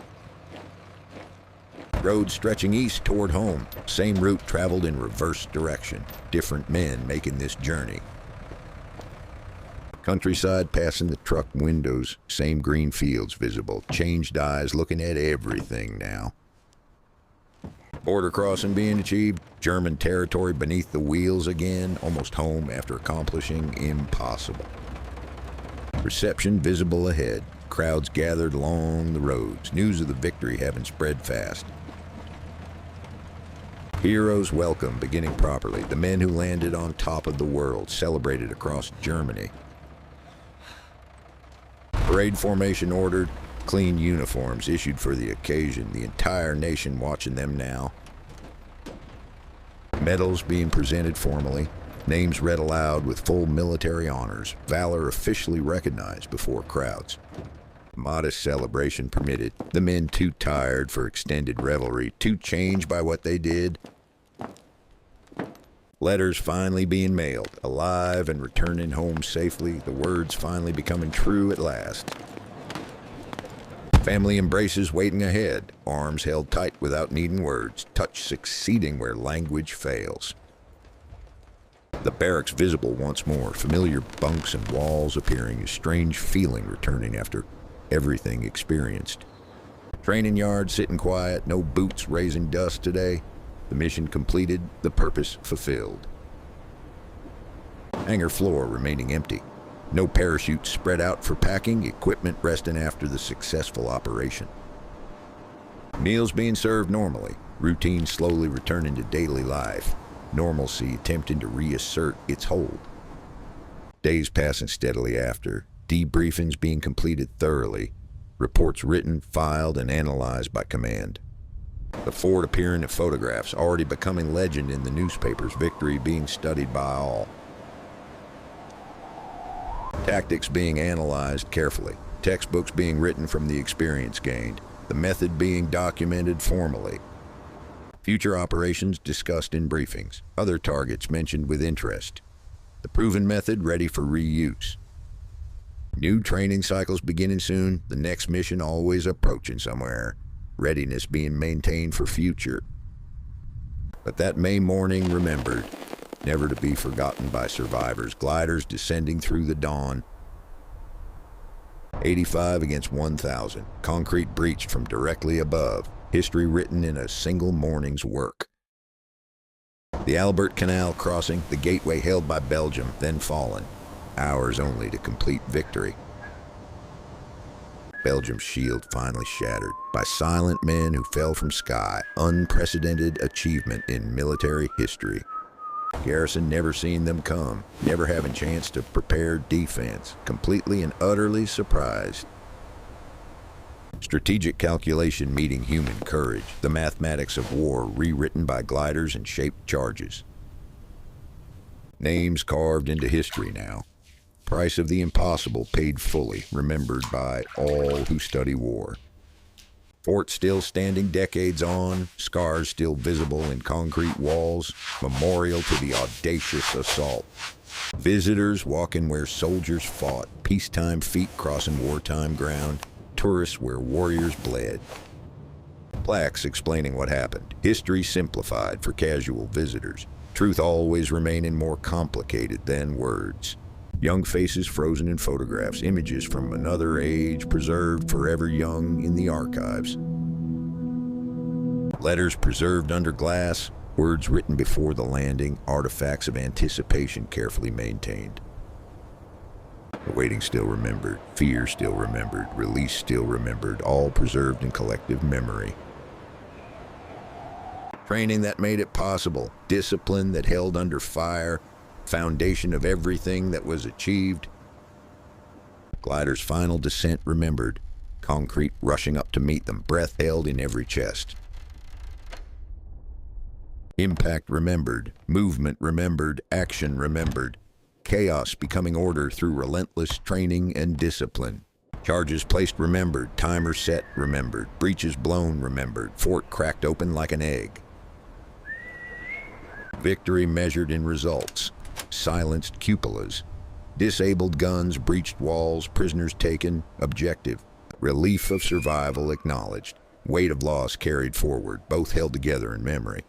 Road stretching east toward home, same route traveled in reverse direction, different men making this journey. Countryside passing the truck windows, same green fields visible, changed eyes looking at everything now. Border crossing being achieved, German territory beneath the wheels again, almost home after accomplishing impossible. Reception visible ahead, crowds gathered along the roads, news of the victory having spread fast. Heroes welcome beginning properly, the men who landed on top of the world, celebrated across Germany. Parade formation ordered, clean uniforms issued for the occasion, the entire nation watching them now. Medals being presented formally, names read aloud with full military honors, valor officially recognized before crowds. Modest celebration permitted, the men too tired for extended revelry, too changed by what they did. Letters finally being mailed, alive and returning home safely, the words finally becoming true at last. Family embraces waiting ahead, arms held tight without needing words, touch succeeding where language fails. The barracks visible once more, familiar bunks and walls appearing, a strange feeling returning after everything experienced. Training yard sitting quiet, no boots raising dust today. The mission completed, the purpose fulfilled. Hangar floor remaining empty. No parachutes spread out for packing, equipment resting after the successful operation. Meals being served normally, routine slowly returning to daily life, normalcy attempting to reassert its hold. Days passing steadily after, debriefings being completed thoroughly, reports written, filed, and analyzed by command. The fort appearing in photographs, already becoming legend in the newspapers, victory being studied by all. Tactics being analyzed carefully, textbooks being written from the experience gained, the method being documented formally. Future operations discussed in briefings, other targets mentioned with interest. The proven method ready for reuse. New training cycles beginning soon, the next mission always approaching somewhere. Readiness being maintained for future. But that May morning remembered, never to be forgotten by survivors, gliders descending through the dawn. 85 against 1,000, concrete breached from directly above, history written in a single morning's work. The Albert Canal crossing, the gateway held by Belgium, then fallen, hours only to complete victory. Belgium's shield finally shattered by silent men who fell from sky, unprecedented achievement in military history. Garrison never seen them come, never having chance to prepare defense, completely and utterly surprised. Strategic calculation meeting human courage, the mathematics of war rewritten by gliders and shaped charges. Names carved into history now. Price of the impossible paid fully, remembered by all who study war. Fort still standing decades on, scars still visible in concrete walls, memorial to the audacious assault. Visitors walking where soldiers fought, peacetime feet crossing wartime ground, tourists where warriors bled. Plaques explaining what happened, history simplified for casual visitors, truth always remaining more complicated than words. Young faces frozen in photographs, images from another age preserved forever young in the archives. Letters preserved under glass, words written before the landing, artifacts of anticipation carefully maintained. The waiting still remembered, fear still remembered, release still remembered, all preserved in collective memory. Training that made it possible, discipline that held under fire, foundation of everything that was achieved. Glider's final descent remembered, concrete rushing up to meet them, breath held in every chest. Impact remembered, movement remembered, action remembered, chaos becoming order through relentless training and discipline. Charges placed remembered, timer set remembered, breaches blown remembered, fort cracked open like an egg. Victory measured in results, silenced cupolas, disabled guns, breached walls, prisoners taken, objective, relief of survival acknowledged, weight of loss carried forward, both held together in memory.